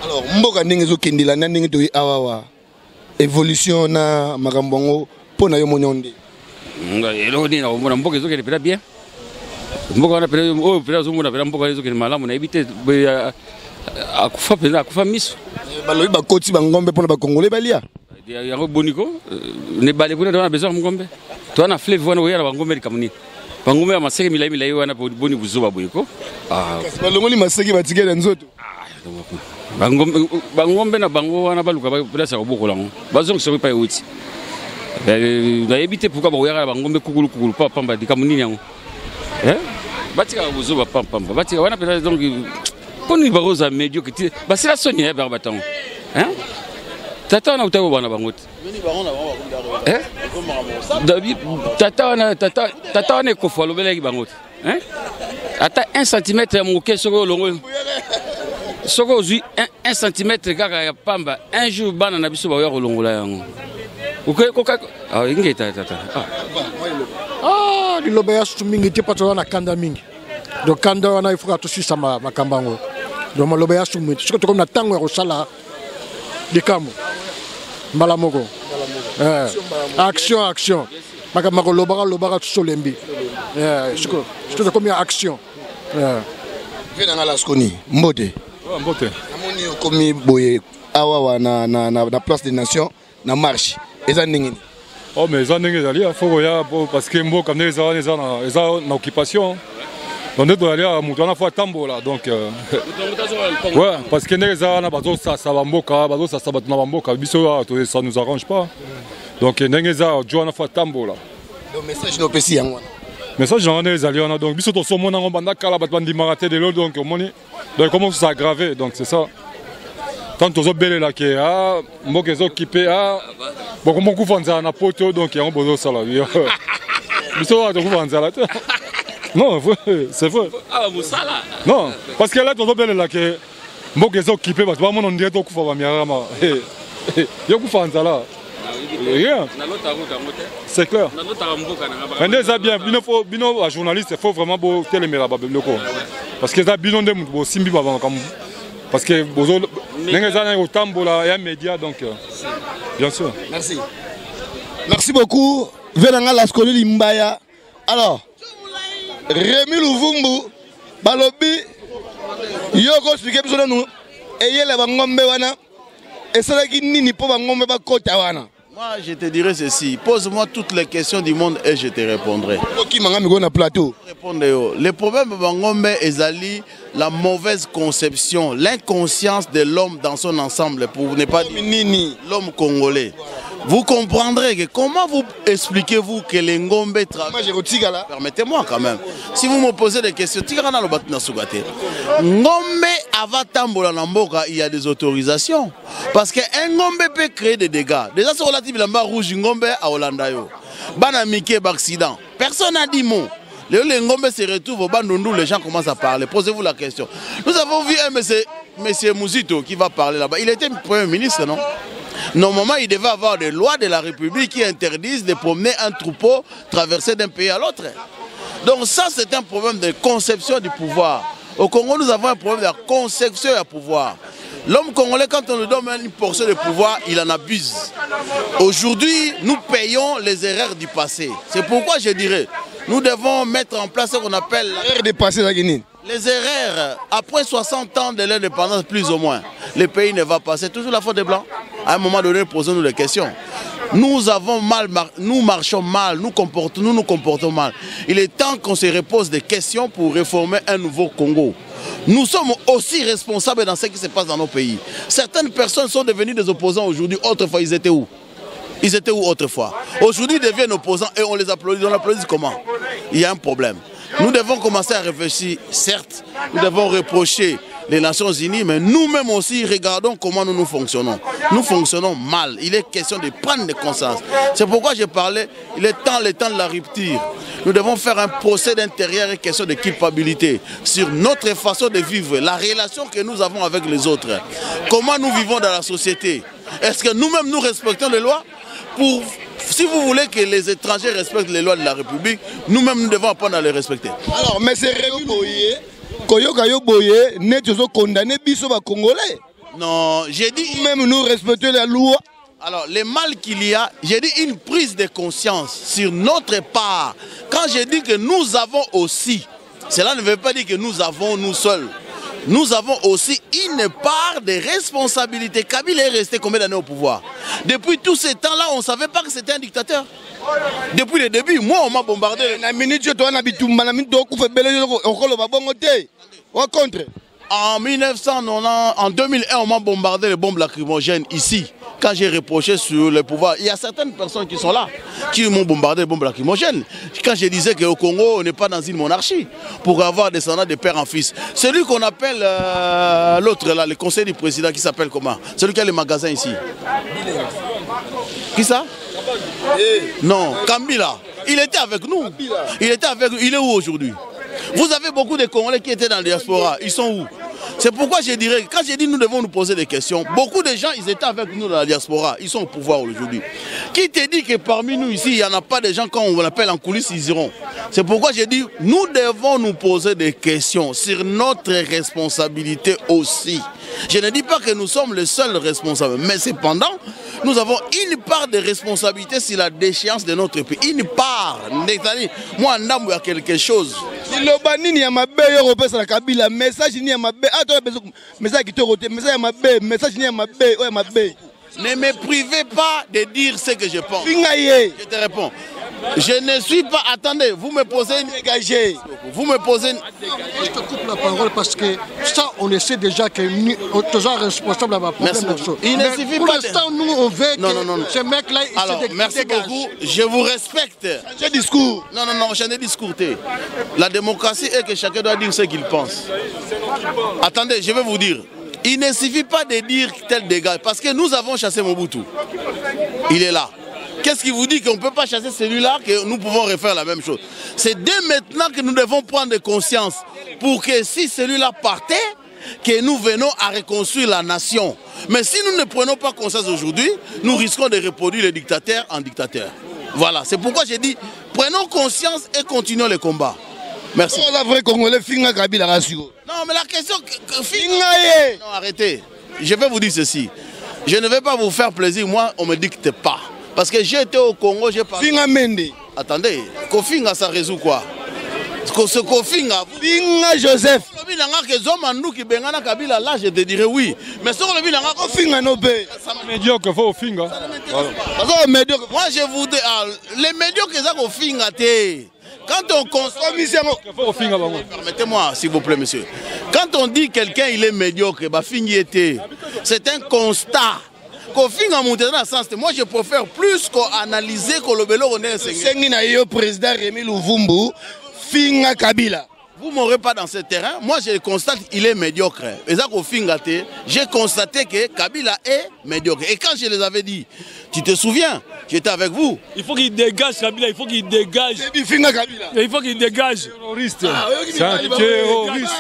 alors mboka ndenge ezokendela na ndenge toyi awawa évolution na makambo ngo pona yo mononde eloko nini na mboka ezokende pela bien mboka wana pele oyo pele azomona pele mboka ezokende malamu na ebite akufa pele akufa miso balobi bakoti bangombe mpona bakongole balia yango boniko ne bale kuna wana besoin ngombe to wana fleuve wana oyala bangombe likamuni bangombe ya maseke milai wana boni buzoba boyiko balongoli maseke batikela nzoto bangombe na bango wana baluka place ya kobokola ngo bazongisa pa euti na ebite pourquoi baoyaka bangombe kukulu pa pamba likamuni yango batika buzoba pamba batika wana pele donc poni baroza médiocre basila soni ya batango tata na utago bana bangote tata wana ekofa lobelaki bangote ata 1 cm ya moke soko longo soko ozwi 1 cm kaka ya pamba un jour bana na biso baoya kolongola yango ingeta tata liloba ya susu mingi te pato wana kanda mingi donc kanda wana il faut tosisa makambo yango donc maloba ya susu mingi soki tokomi na ntango ya kosala likambo mbala moko action makambo kolobaka solembi soki tokomi ya action ve nanga laskoni mbote amoni okomi boye awa na place des nations na marche eza ndenge nini oh mais eza ndenge ezali fo koya parce que mboka nde eza na occupation donc nde toyalia moto wana fo atambola donc ouais parce que ndenge eza wana bazosasa bamboka bazosasa bato na bamboka biso ça nous arrange pas donc ndenge eza jo wana fo atambola message nopesi yango wana message yango nde ezali wana donc biso tosomona yango banda kala bato bandimaka te lelo donc omoni donc commence à s'aggraver donc c'est ça tant tozobelela ke mboka ezokipe bokomokufa nzala na poto donc yango bozosala biso tokufa nzala te non c'est vrai non parce que là tozobelela ke mboka ezokipe bato bamona ndire tokufa bamiarama yokufa nzala rien c'est clair nde eza bien bino bajournaliste il faut vraiment botelemela babiloko parce que eza bino nde moto bosimbi babangakambo parce que ndenge eza na kotambola ya média donc bien sûr merci beaucoup venanga laskoli limbaya alors Rémi Luvumbu balobi yoko expliquer biso nanu eyele bangombe wana esalaki nini po bangombe bakota wana. Moi, je te dirais ceci. Pose-moi toutes les questions du monde et je te répondrai. Le problème de Bangombe est la mauvaise conception, l'inconscience de l'homme dans son ensemble, pour ne pas dire l'homme congolais. Vous comprendrez que comment vous expliquez-vous que les Ngombe travaillent. Permettez-moi quand même. Si vous me posez des questions, Ngombe avant Tambola Namboka, il y a des autorisations. Parce qu'un Ngombe peut créer des dégâts. Déjà, c'est relatif à rouge Ngombe à Hollanda. Banamike accident. Personne n'a dit mot. Les Ngombe se retrouvent au Bandundu, les gens commencent à parler. Posez-vous la question. Nous avons vu un monsieur Mouzito qui va parler là-bas. Il était Premier ministre, non? Normalement, il devait avoir des lois de la République qui interdisent de promener un troupeau traverser d'un pays à l'autre. Donc ça, c'est un problème de conception du pouvoir. Au Congo, nous avons un problème de conception du pouvoir. L'homme congolais, quand on lui donne une portion de pouvoir, il en abuse. Aujourd'hui, nous payons les erreurs du passé. C'est pourquoi je dirais, nous devons mettre en place ce qu'on appelle les erreurs. Après 60 ans de l'indépendance, plus ou moins, le pays ne va pas. C'est toujours la faute des Blancs. À un moment donné, posons-nous des questions. Nous avons mal, nous marchons mal, nous nous comportons mal. Il est temps qu'on se repose des questions pour réformer un nouveau Congo. Nous sommes aussi responsables dans ce qui se passe dans nos pays. Certaines personnes sont devenues des opposants aujourd'hui. Autrefois, ils étaient où? Ils étaient où autrefois? Aujourd'hui, ils deviennent opposants et on les applaudit. On applaudit comment? Il y a un problème. Nous devons commencer à réfléchir. Certes, nous devons reprocher les Nations Unies, mais nous-mêmes aussi, regardons comment nous fonctionnons. Nous fonctionnons mal. Il est question de prendre des consciences. C'est pourquoi j'ai parlé, il est temps de la rupture. Nous devons faire un procès d'intérieur et question de culpabilité sur notre façon de vivre, la relation que nous avons avec les autres. Comment nous vivons dans la société? Est-ce que nous-mêmes nous respectons les lois? Si vous voulez que les étrangers respectent les lois de la République, nous-mêmes nous devons apprendre à les respecter. Alors, mais c'est Rémi Boye, Koyokayo Boye, n'est condamné biso ba Congolais. Non, j'ai dit même nous respecter la loi. Alors, le mal qu'il y a, j'ai dit une prise de conscience sur notre part. Quand j'ai dit que nous avons aussi Cela ne veut pas dire que nous avons, nous seuls, nous avons aussi une part de responsabilité. Kabila est resté combien d'années au pouvoir? Depuis tous ces temps-là, on ne savait pas que c'était un dictateur. Depuis le début, moi, on m'a bombardé. En 1990, en 2001, on m'a bombardé les bombes lacrymogènes ici. Quand j'ai reproché sur le pouvoir, il y a certaines personnes qui sont là, qui m'ont bombardé les bombes lacrymogènes. Quand je disais qu'au Congo, on n'est pas dans une monarchie, pour avoir descendant de père en fils. Celui qu'on appelle l'autre là, le conseil du président, qui s'appelle comment? Celui qui a les magasins ici. Qui ça? Non, Kabila. Il était avec nous. Il était avec nous. Il est où aujourd'hui? Vous avez beaucoup de Congolais qui étaient dans la diaspora. Ils sont où? C'est pourquoi je dirais, quand j'ai dit nous devons nous poser des questions, beaucoup de gens, ils étaient avec nous dans la diaspora. Ils sont au pouvoir aujourd'hui. Qui te dit que parmi nous ici, il n'y en a pas de gens, quand on l'appelle en coulisses, ils iront? C'est pourquoi j'ai dit, nous devons nous poser des questions sur notre responsabilité aussi. Je ne dis pas que nous sommes les seuls responsables, mais cependant, nous avons une part de responsabilité sur la déchéance de notre pays. Une part. Moi, en il y a quelque chose. Ne me privez pas de dire ce que je pense. Je te réponds. Je ne suis pas... Attendez, vous me posez une... Vous me posez une... Je te coupe la parole parce que ça, on essaie déjà que nous sommes responsables de ma problème. Il ne suffit pour pas l'instant, nous, on veut que ce mec-là, il alors, se dégage. Merci beaucoup. Je vous respecte. Changez de discours. Non, changez de discours. La démocratie est que chacun doit dire ce qu'il pense. Attendez, je vais vous dire. Il ne suffit pas de dire tel dégât, parce que nous avons chassé Mobutu. Il est là. Qu'est-ce qui vous dit qu'on ne peut pas chasser celui-là, que nous pouvons refaire la même chose? C'est dès maintenant que nous devons prendre conscience pour que si celui-là partait, que nous venons à reconstruire la nation. Mais si nous ne prenons pas conscience aujourd'hui, nous risquons de reproduire les dictateurs en dictateurs. Voilà, c'est pourquoi j'ai dit, prenons conscience et continuons le combat. Merci. Non, mais la question... Non, arrêtez. Je vais vous dire ceci. Je ne vais pas vous faire plaisir, moi, on ne me dicte pas. Parce que j'ai été au Congo, j'ai pas... Attendez, Kofinga, ça résout quoi? Ce Kofinga... Finga Joseph. Là, je te dirais oui. Mais sur le Bilanga... Kofinga no be. Médiocre, il faut au Finga. Moi, je vous dis... Les médiocres, ils ont Kofinga. Quand on consomme... Permettez-moi, s'il vous plaît, monsieur. Quand on dit quelqu'un, il est médiocre, c'est un constat. Moi, je préfère plus qu'analyser que le bélo on est un président Rémi Louvumbu, Finga Kabila. Vous ne m'aurez pas dans ce terrain. Moi, je constate qu'il est médiocre. Et ça, j'ai constaté que Kabila est médiocre. Et quand je les avais dit, tu te souviens, j'étais avec vous. Il faut qu'il dégage Kabila, il faut qu'il dégage. Il faut qu'il dégage. Terroriste. C'est un terroriste.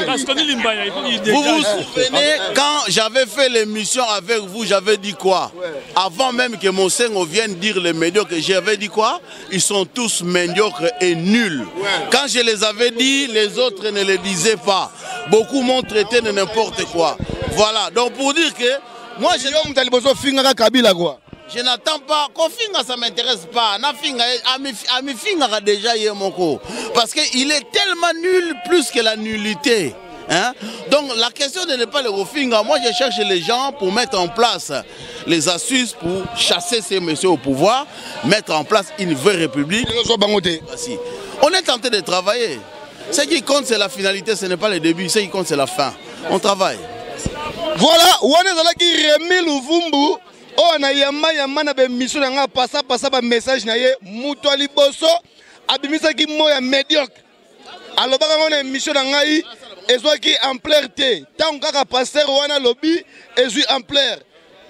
Vous vous souvenez, quand j'avais fait l'émission avec vous, j'avais dit quoi? Avant même que mon Sengo vienne dire les médiocres, j'avais dit quoi? Ils sont tous médiocres et nuls. Quand je les avais dit, les autres ne le disaient pas. Beaucoup m'ont traité de n'importe quoi. Voilà, donc pour dire que moi je n'attends pas. Kofinga, ça ne m'intéresse pas. Amifinga déjà Yemoko. Parce qu'il est tellement nul plus que la nullité. Hein? Donc la question de ne pas le Kofinga, moi je cherche les gens pour mettre en place les astuces pour chasser ces messieurs au pouvoir, mettre en place une vraie république. On est tenté de travailler. Ce qui compte, c'est la finalité, ce n'est pas le début. Ce qui compte, c'est la fin. On travaille. Voilà, on est qui Rémi Louvumbu. On a yama na be mission nga passa ba message na ye muto liboso abimisa ki moya médiocre. Alors ba on a mission nga yi ezwa ki ampleur te. Tant kaka pasteur wana lobby ezui ampleur.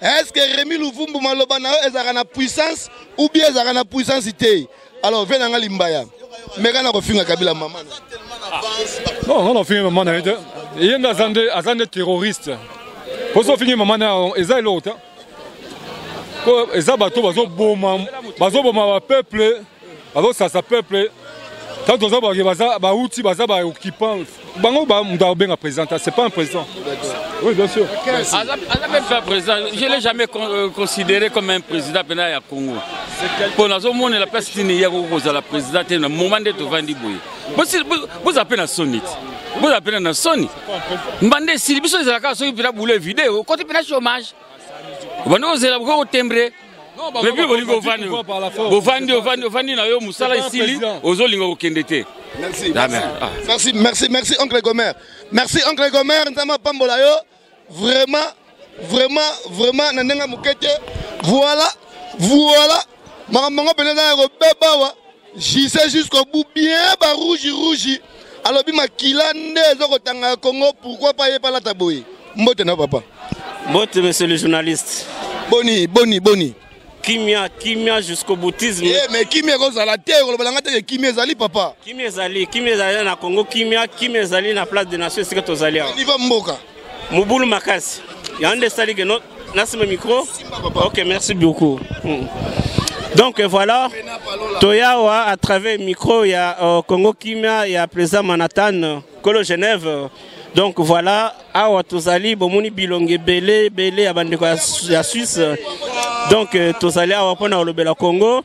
Est-ce que Rémi Louvumbu maloba na ezaka na puissance ou bien ezaka na puissance te? Alors venez nga limbaya. Mega na kofinga Kabila maman. Non, on a fini maman na ite. Yenda azande terroriste. Poso fini maman na eza l'autre. Eza bato bazoboma peuple, bazosasa peuple. Tant que bauti baza ba occupant, bango ba mudabenga président, c'est pas un président. Oui, bien sûr. Même pas président, je l'ai jamais considéré comme un président pénal à Congo. Pour la zone la place qui n'est pas la présidente, le moment de Tovandi Boy. Vous appelez la sonite. Vous appelez la sonite. Mbande si biso ezalaka soki pena boule vidéo, côté pena chômage. Bande ozela ko timbre. Mais puis bolingo vandi na yo musala isili ozolingo okendete. Merci. Merci oncle Gomer. Merci oncle Gomer nzama pambola yo. Vraiment nandenga mukete. Voilà. Mamango peneza ko bebawa. J'y sais jusqu'au bout bien ba rouge. Alors bima kilande ezoko tanga Congo, pourquoi pas y pas la taboui. Mbote na papa. Mbote monsieur le journaliste. Boni. Kimia jusqu'au boutisme. Mais kimia ko za la terre, le balanga te kimia zali papa. Kimia zali na Congo, kimia zali na place de nation c'est que tozali. Niveau mboka. Mubulu makasi. Yande sali que non, nasime micro. OK, merci beaucoup. Donc voilà, Toyawa à travers le micro, il y a Congo Kimia, il y a président Manhattan, Colo Genève. Donc voilà, Awa Tozali, Bomoni Bilonge Belé, Abandeko la Suisse. Donc Tozali Awa Pona Olobela Congo.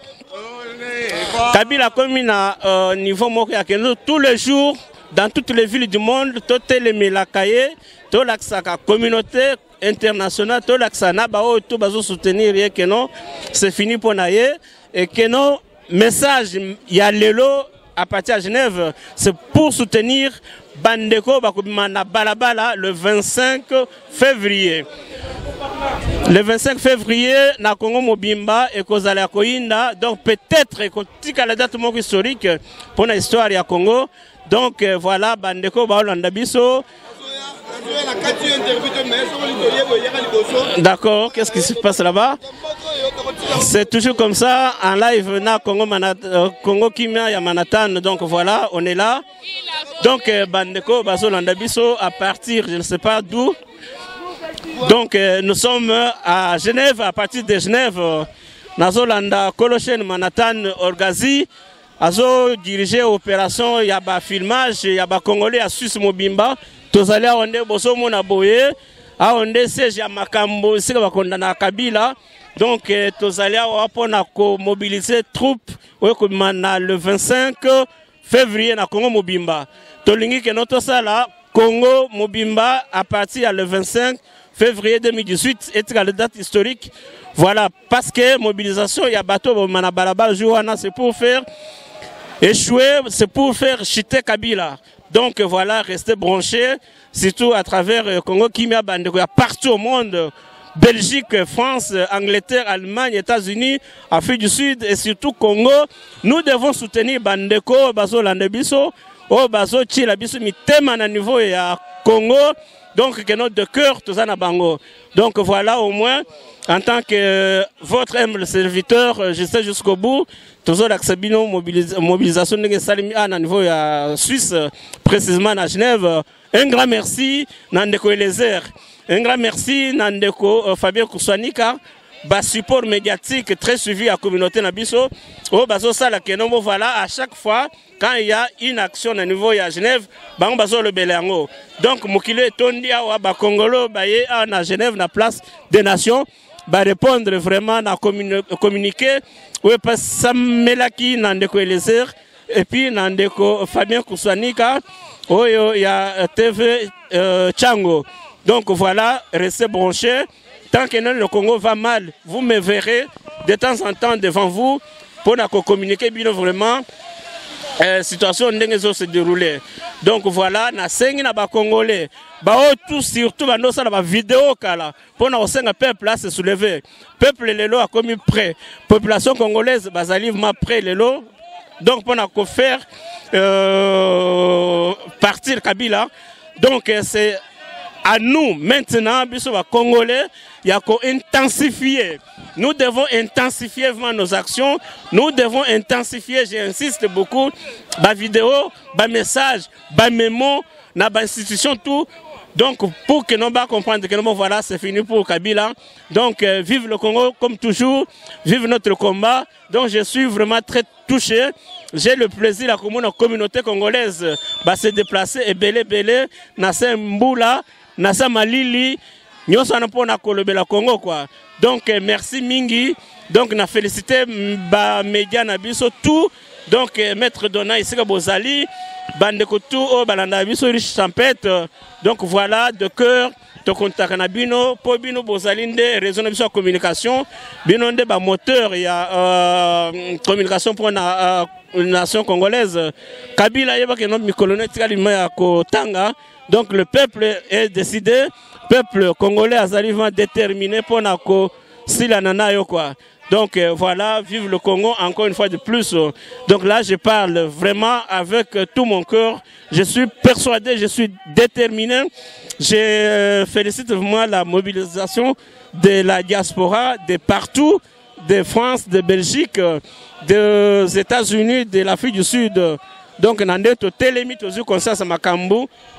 Kabila commune à niveau Mokia tous les jours, dans toutes les villes du monde, tout les Melakaye, tout la communauté internationale, tout l'accent bao tout bazo soutenir que non, c'est fini pour naïe et que non message il y a lelo à partir de Genève, c'est pour soutenir Bandeko Bakubimana Balabala le 25 février. Le 25 février, na Congo Mobimba et Kozala Koinda, donc peut-être que la date historique pour l'histoire du Congo. Donc voilà, Bandeko Baolanda Biso. D'accord, qu'est-ce qui se passe là-bas? C'est toujours comme ça, en live, na Congo Kimia ya Manhattan, donc voilà, on est là. Donc Bandeko Basolanda Biso à partir, je ne sais pas d'où. Donc nous sommes à Genève, à partir de Genève, Nazolanda Kolochen Manhattan Orgazi. Azo diriger opération, il y a un filmage, il y a un Congolais à Suisse Mobimba. Tous allés à Onde Bosomo na Boye, à Onde Seja Makambo, c'est que Kabila. Donc tous allés à mobiliser troupes le 25 février na Congo Mobimba. Tolingi que notre sala Congo Mobimba à partir du 25 février 2018 est la date historique. Voilà, parce que mobilisation, il y a bateau Manabalaba, c'est pour faire échouer, c'est pour faire chuter Kabila. Donc voilà, restez branchés, surtout à travers Congo Kimia Bandeko, il y a partout au monde, Belgique, France, Angleterre, Allemagne, États-Unis, Afrique du Sud et surtout Congo. Nous devons soutenir Bandeko, Baso Landebiso, Baso Chilabiso, Mitema à niveau et à Congo. Donc que notre cœur, tout ça na bango. Donc voilà au moins, en tant que votre humble serviteur, je sais jusqu'au bout, toujours l'acceptino mobilisation de Salimi à niveau Suisse, précisément à Genève. Un grand merci, Nandeko Elezer. Un grand merci, Nandeko Fabien Kouswanika. Support médiatique très suivi à la communauté Nabiso. Voilà, à chaque fois, quand il y a une action à niveau à Genève, le Belango. Donc, Moukile Tondi à Congolo, à Genève, na place des nations, répondre vraiment à communiquer. Oui, parce que Samelaki Nandeko Elezer, et puis Nandeko Fabien Kouswanika, il y a TV Tchango. Donc voilà, restez branchés. Tant que le Congo va mal, vous me verrez de temps en temps devant vous pour communiquer bien vraiment la situation qui se dérouler. Donc voilà, na sengi na ba Congolais, tout surtout na vidéo kala pour na senga peuple là se soulever. Peuple lelo a commis prêt. Population congolaise bazalivement prêt lelo. Donc pour na faire partir Kabila. Donc c'est à nous, maintenant, Congolais, il y a qu'à intensifier. Nous devons intensifier nos actions. Nous devons intensifier, j'insiste beaucoup, ma vidéo, ma message, ma mémo, ma institution, tout. Donc, pour que nous comprenions que voilà, c'est fini pour Kabila. Donc, vive le Congo comme toujours, vive notre combat. Donc, je suis vraiment très touché. J'ai le plaisir, la communauté congolaise, se déplacer et belé, Nassa Mboula, Nassa Malili, nyonso wana mpona kolobela Congo quoi. Donc merci mingi. Donc na félicité ba média na biso tout. Donc maître Dona ici Bozali bandeko tout o balanda biso riche champêtre. Donc voilà de cœur to contact na bino po bino Bozali nde réseau na biso ya communication bino nde ba moteur ya communication pour na nation congolaise. Kabila yeba ke no mikolone tikali ma ko tanga. Donc le peuple est décidé, peuple congolais a déterminé pour na ko sila nana yo quoi. Donc voilà, vive le Congo encore une fois de plus. Donc là, je parle vraiment avec tout mon cœur. Je suis persuadé, je suis déterminé. Je félicite vraiment la mobilisation de la diaspora de partout, de France, de Belgique, des États-Unis, de l'Afrique du Sud. Donc,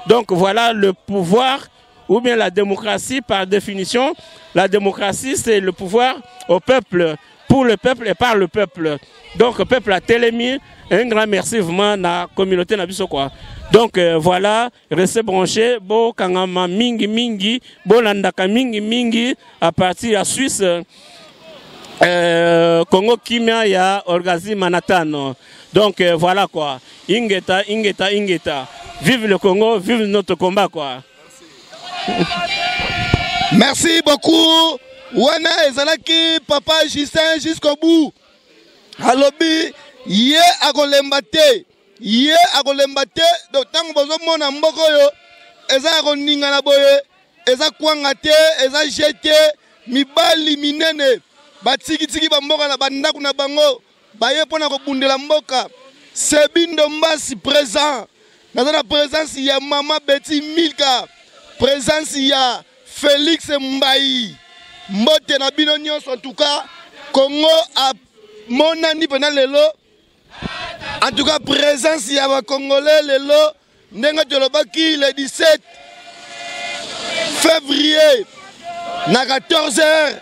donc voilà le pouvoir ou bien la démocratie par définition. La démocratie, c'est le pouvoir au peuple, pour le peuple et par le peuple. Donc, le peuple a télémis. Un grand merci vraiment à la communauté Nabiso quoi. Donc voilà, restez branchés. Bo kangama mingi mingi, bo landaka mingi mingi à partir de la Suisse. Congo Kimia ya Orgazi Manhattan. Donc voilà quoi. Ingeta, ingeta, ingeta. Vive le Congo, vive notre combat quoi. Merci beaucoup. Wana ezalaki papa Justin jusqu'au bout. Alobi ye akolembate. Ye akolembate. Donc tango bozo mona mboko yo eza koninga na boye, eza kwanga te, eza jete mibali minene. Batiki bamboka na bandaku na bango baye pona kobundela mboka. Sebindo Mbasi présent. Dans la présence il y a Mama Betty Milka. Présence il y a Félix Mbaï. Mbote na bino nyonso en tout cas Congo a monani pendant lelo. En tout cas présence il y a ba Congolais lelo ndenga tolobaki le 17 février na 14h.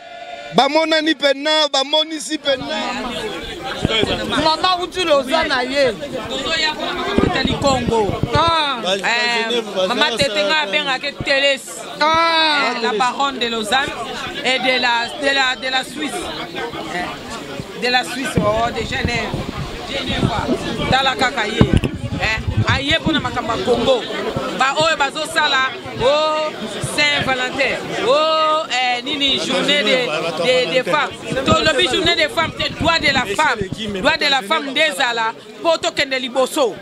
Bamonani pena, bamonisi pena. Mama utule ozana ye. Tali Congo. Maman tetenga benga ke Teles. La baronne de Lausanne et de la Suisse. De la Suisse oh de Genève. Dans la Kakaye. Aye pour na makamba Congo. Ba oyo bazo sala oh Saint-Valentin. Oh nini journée des femmes. Donc le journée des femmes c'est droit de la femme. Droit de la femme des ala poto kende liboso.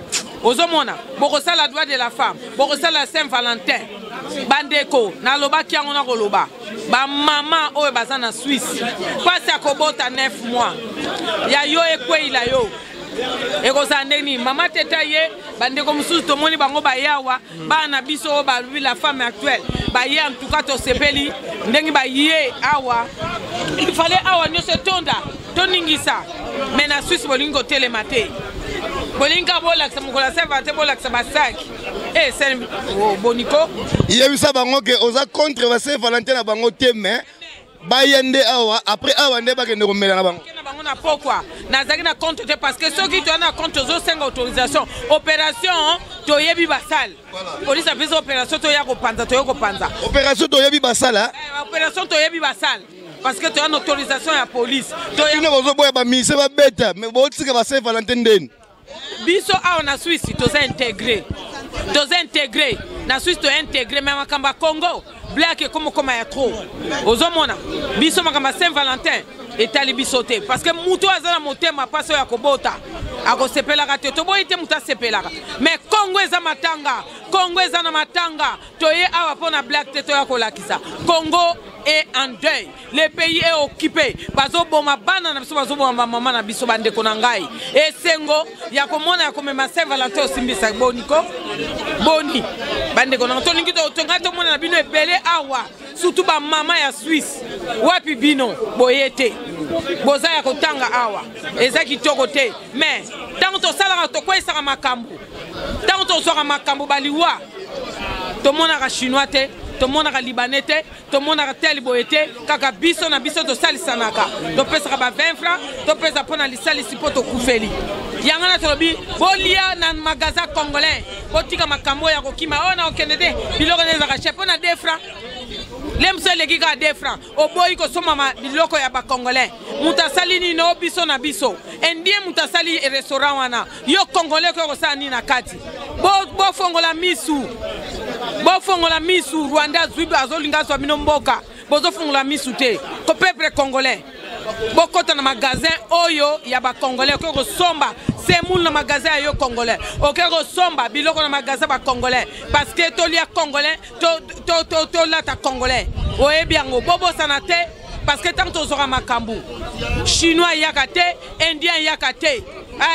Ozomona boko sala droit de la femme. Boko sala Saint-Valentin. Bandeko na loba kiango na koloba. Ba maman oyo baza na Suisse. Passe à kobota 9 mois. Ya yo ekwe ila yo. Et comme ça, maman tétaye, bandeko mususu tomoni bango bayawa, bana biso ba la femme actuelle. Baye en tout cas to sepeli, ndengi baye awa. Il fallait awa nyo se tonda, toningisa. Mais na Suisse bolingo télématé. Bolinga bolaksa mukola Saint-Valentin bolaksa basak. Eh c'est boniko. Yebisa bango ke oza contre ba Saint-Valentin na bango te mais bayende awa après awa nde bakende komela na bango. Pourquoi? Nazaki na compte parce que ceux qui ont na compte aux 5 autorisations opération toyebi basal. Police a fait opération toya ko panza toya ko panza. Opération toyebi basal hein? Opération toyebi basal parce que tu as une autorisation à la police. Toya no bozo boya ba mise ba beta mais bo tsika ba Saint-Valentin den. Biso a na Suisse toza intégré. Toza intégré. Na Suisse to intégré mais makamba Congo. Black comme ya trop. Ozomona biso makamba Saint-Valentin et talibisoté parce que muto azana motema paso ya kobota akosepelaka te toboyite muta sepelaka mais Congo eza matanga Congo eza na matanga toye awa pona black te toya kolakisa Congo est en deuil le pays est occupé bazo boma bana na biso bazo boma mama na biso bandeko na ngai et sengo ya komona ya komema Saint-Valentin osimbisa boniko boni bandeko na toningi to tonga to mona na bino ebele awa surtout ba mama ya Suisse wapi bino boyete boza ya kotanga awa eza kitoko te mais tango to sala to kwesa makambo tango to soka makambo baliwa to mona ka chinois te to mona ka libanais te to mona ka tel boyete kaka biso na biso to salisanaka to pesa ka ba 20 francs to pesa pona lisali sipoto kufeli yangana tolobi bolia na magasin congolais botika makambo ya kokima ona okende te biloko neza ka chepo na 2 francs lemso eleki ka 2 francs oboyi kosomama biloko ya bacongolais moto asali nini o biso na biso indien moto asali restaurant wana yo congolais koyo kosala nini na kati bofongola misu rwanda zwi azolinga azwa bino mboka bozofongola misu te ko peuple congolais bokota na magasin oyo ya bacongolais koyo kosomba semoule na magasin ya yo congolais okoki kosomba biloko na magasin bacongolais parce que tolia congolais tolata congolais oyebi yango bobosana te parce que tant tozwaka makambo chinois yaka te indien yaka te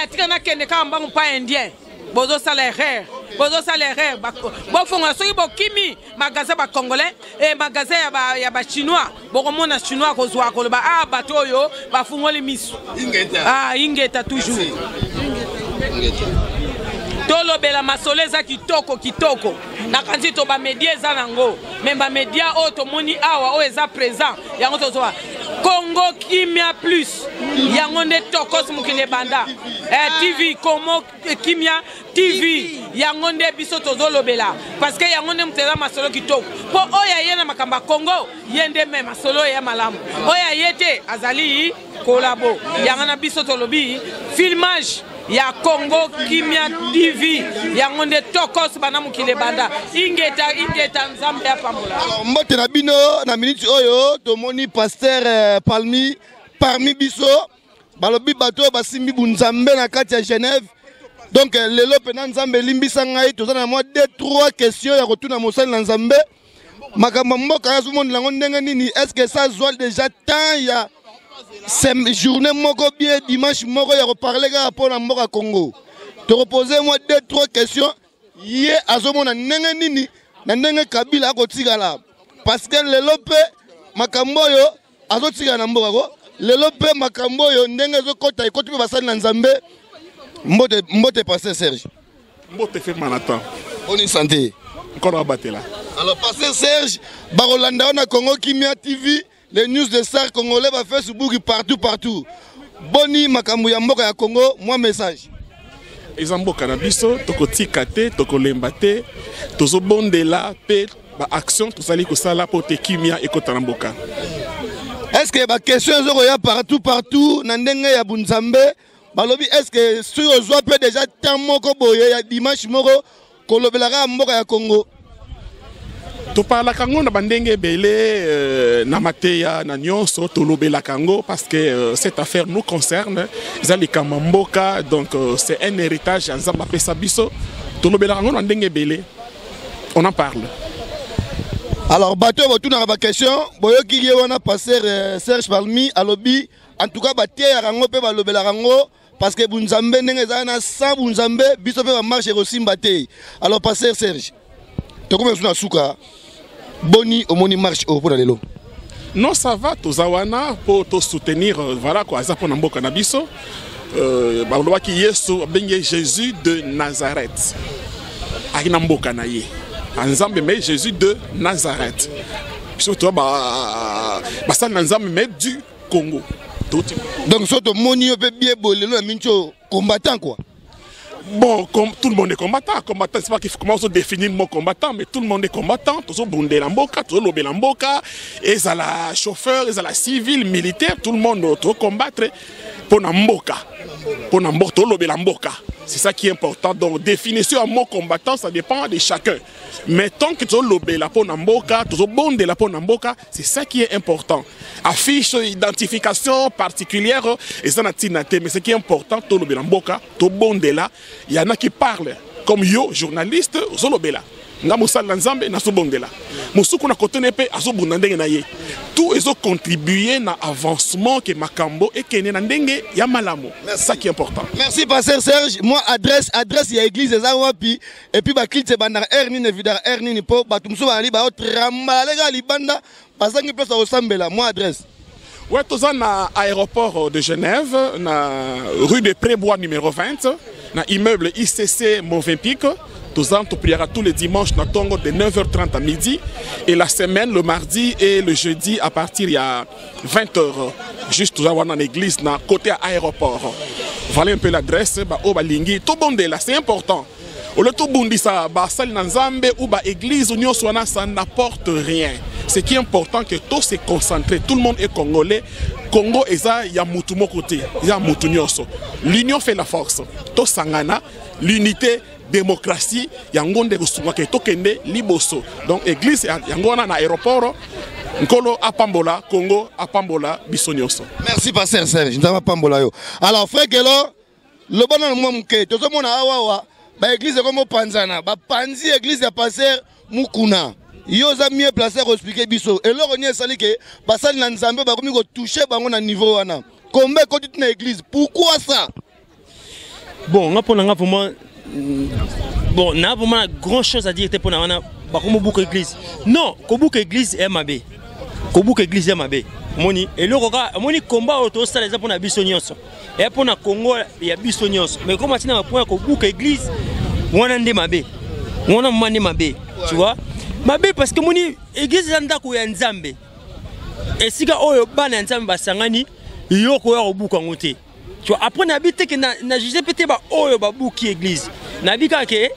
tika nakende kaka mbangu mpa indien bozosala erreur bofongola soki bokimi magasin bacongolais e magasin ya bachinois bokomona chinois kozwa koloba bato oyo bafungoli misu ingeta toujours tolobela masolo eza kitoko nakanzi to bamedia eza nango me bamedia oyo tomoni awa oyo eza présent yango tozowa Congo Kimia Plus yango nde tokos mokili banda TV Congo Kimia TV yango nde biso tozolobela parce que yango nde mutela masolo kitoko po oyo ye na makamba Congo yende me masolo ya malamu oyo yete azali kolabo yango na biso tolobi filmage ya Congo Kimia TV yango nde tokos bana mokili banda ingeta nzambe ya pambola. Mbote na bino na minute oyo tomoni pasteur parmi biso balobi bato basimbi bunzambe na kati ya Genève donc lelo pena nzambe limbisa ngai tozana moi 2-3 questions ya rotuna mosali na nzambe makambo mboka ya zumondi lango ndenge nini est-ce que ça soit déjà temps ya journée moko bien dimanche moko ya reparler ka pour na mboka Congo te reposer moi 2-3 questions ye azomona ndenge nini na ndenge Kabila akotikala parce que lelo pe makambo yo azotika na mboka ko lelo pe makambo yo ndenge ezokota ekoti pe basali na nzambe mbote pasteur Serge mbote fait Manhattan bonne santé encore abatela alors pasteur Serge barolanda on a Congo Kimia TV les news de stars congolais ba Facebook partout boni makambo ya mboka ya Congo moi message ezamboka na biso tokotika te tokolemba te tozobondela pe ba action tozali kosala po te Kimia ekota na mboka. Est-ce que ba question ezoko ya partout na ndenge ya bunzambe balobi est-ce que si ozwa pe déjà temps moko boye ya dimanche moko kolobelaka mboka ya Congo toparlaka ngo na bandenge ebele na mateya na nyonso tolobelaka ngo parce que cette affaire nous concerne ezali kama mboka donc c'est un héritage ya nzambe apesa biso tolobelaka ngo na ndenge ebele on en parle. Alors bato botuna ba question boyoki ye wana pasteur Serge Palmi alobi en tout cas bateya rango pe balobela rango parce que bunzambe ndenge za na sa bunzambe biso pe ba marche rosimba te. Alors pasteur Serge to comme suna suka boni omoni marche au pour lelo. Non ça va tozawana pour te soutenir voilà quoi ça pour na mboka na biso baloba ki Yesu benye Jésus de Nazareth. Akina mboka na ye. Nzambe mais Jésus de Nazareth. Surtout ça Nzambe mais du Congo. Donc surtout moni peut bien bolelo na mincho combattant quoi. Bon, comme tout le monde est combattant, c'est pas qu'il faut commencer à définir le mot combattant, mais tout le monde est combattant, tous bondé lamboka, tous lobé lamboka, et ça la chauffeur, et ça la civil, militaire, tout le monde doit combattre pour namboka, tout lobé lamboka. C'est ça qui est important. Donc définition en mot combattant, ça dépend de chacun. Mais tant que tu as lobé la pour namboka, tu as bondé la pour namboka, c'est ça qui est important. Affiche, identification particulière, et ça n'a pas. Mais ce qui est important, tu as lobé lamboka, tu as bondé là. Il y en a qui parlent comme yo, journaliste, tu as lobé là. Nga musal nzambe na so bondela musuku na kotene pe azo bundandenge na ye tout ezo contribuer na avancement que makambo et kene na ndenge ya malamo. C'est ça qui est important. Merci pasteur Serge. Moi adresse ya église za wapi et puis ba kilite banda ernine vidar ernine po batumso ba ali ba tramba lega libanda basangi place au sambela moi adresse. Ouais, tous na aéroport de Genève na rue de Prébois numéro 20 na immeuble ICC Movenpic. Tous ans, tu prieras tous les dimanches dans Tongo de 9h30 à midi et la semaine, le mardi et le jeudi à partir de 20h. Juste tout dans l'église, dans côté aéroport. Voilà un peu l'adresse. Tout bon là, c'est important. Au lieu tout bon ça, sali nanzambe ou église union ça n'apporte rien. ce qui est important que tout se concentre, tout le monde est congolais. Congo il y a mutumo côté, il y a mutunyoso. L'union fait la force. Tout sangana, l'unité, démocratie, yango nde kusunga ke tokende liboso. Donc église yango na aéroport Nkolo apambola Congo apambola bisonyoso. Merci pasteur Serge, ndama pambola yo. Alors frère Kelo, le bon nom mke, to mona awa ba église comme panzana, ba panzi église ya pasteur Mukuna. Yo za mieux placé pour expliquer biso. Et là on y sali que basali na nzambe ba komi ko toucher bango na niveau wana. Combien ko dit na église? Pourquoi ça? Bon, nga pona nga vraiment bon, na vraiment grand chose à dire pour na wana ba komo beaucoup église. Non, ko beaucoup église est mabé. Ko beaucoup église est mabé. Moni et le roka moni combat auto ça les pour na biso nyonso. Et pour na Congo ya biso nyonso. Mais comment tina na point ko beaucoup église wana ndé mabé. Wana mande mabé. Tu vois? Mabé parce que moni église ndako ya nzambe. Et sika oyo bana nzambe basangani yoko ya obuka ngote. Tu vois après n'habite que na juger pété ba oyo ba buki église. Nabika ke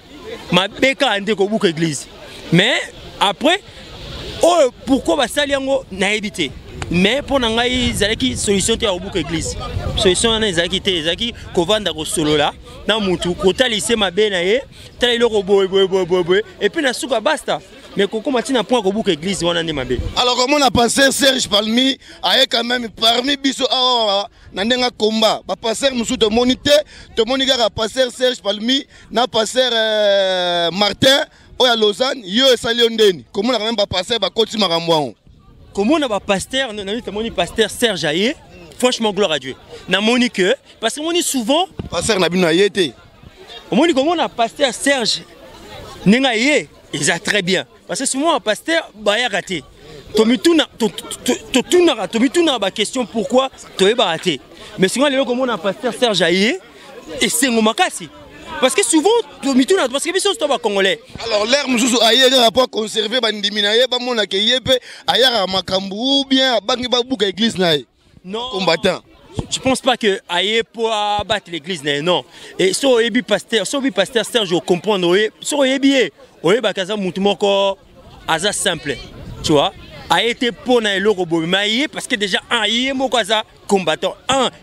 mabeka ande ko buka église. Mais après oyo pourquoi ba sali yango na habité. Mais pour ngai zalaki solution te ya obuka église. Solution na zalaki te zalaki ko vanda ko solo là na mutu ko talise mabe na ye, tali loko boy et puis na suka basta. Mais comment tu n'as point au bout église ou en mabe. Alors comment on a passé Serge Palmi a quand même parmi biso nandenga combat. Ba passer musu de monité, de moniga a passé Serge Palmi, na passé Martin ou à Lausanne, yo et Saliondeni. Comment on a même pas passé ba koti makambo. Comment on a pas pasteur, na moni pasteur Serge Aye. Franchement gloire à Dieu. Na moni que parce que moni souvent pasteur na bino ayete. Moni comment on a pasteur Serge nenga ye, ils a très bien. Parce que souvent un pasteur baya raté. Tomituna ba question pourquoi tu es raté. Mais souvent les gens comme on a pasteur Serge Aye et c'est ngomakasi. Parce que souvent tomituna parce que biso sto ba congolais. Alors l'air mususu Aye a pas conserver bandimina ba mona ke yepe ayara makambu ou bien bangi ba buka église na ye. Non. Combattant. Je pense pas que Aye pour abattre l'église non. Et so ebi pasteur Serge comprendre so ebi oye bakaza mutu moko aza simple, tu vois, a été pour na eloko bomaye parce que déjà il est moko aza combattant,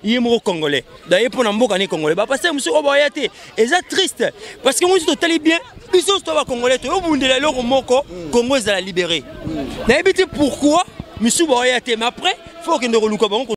il est moko congolais. D'ailleurs pour na mboka ni congolais, ba parce que monsieur oboyate, et ça triste parce que moi je totali bien, biso to ba congolais to obundela eloko moko Congo za la libérer. Na ebiti pourquoi monsieur oboyate mais après faut que ne reluka bango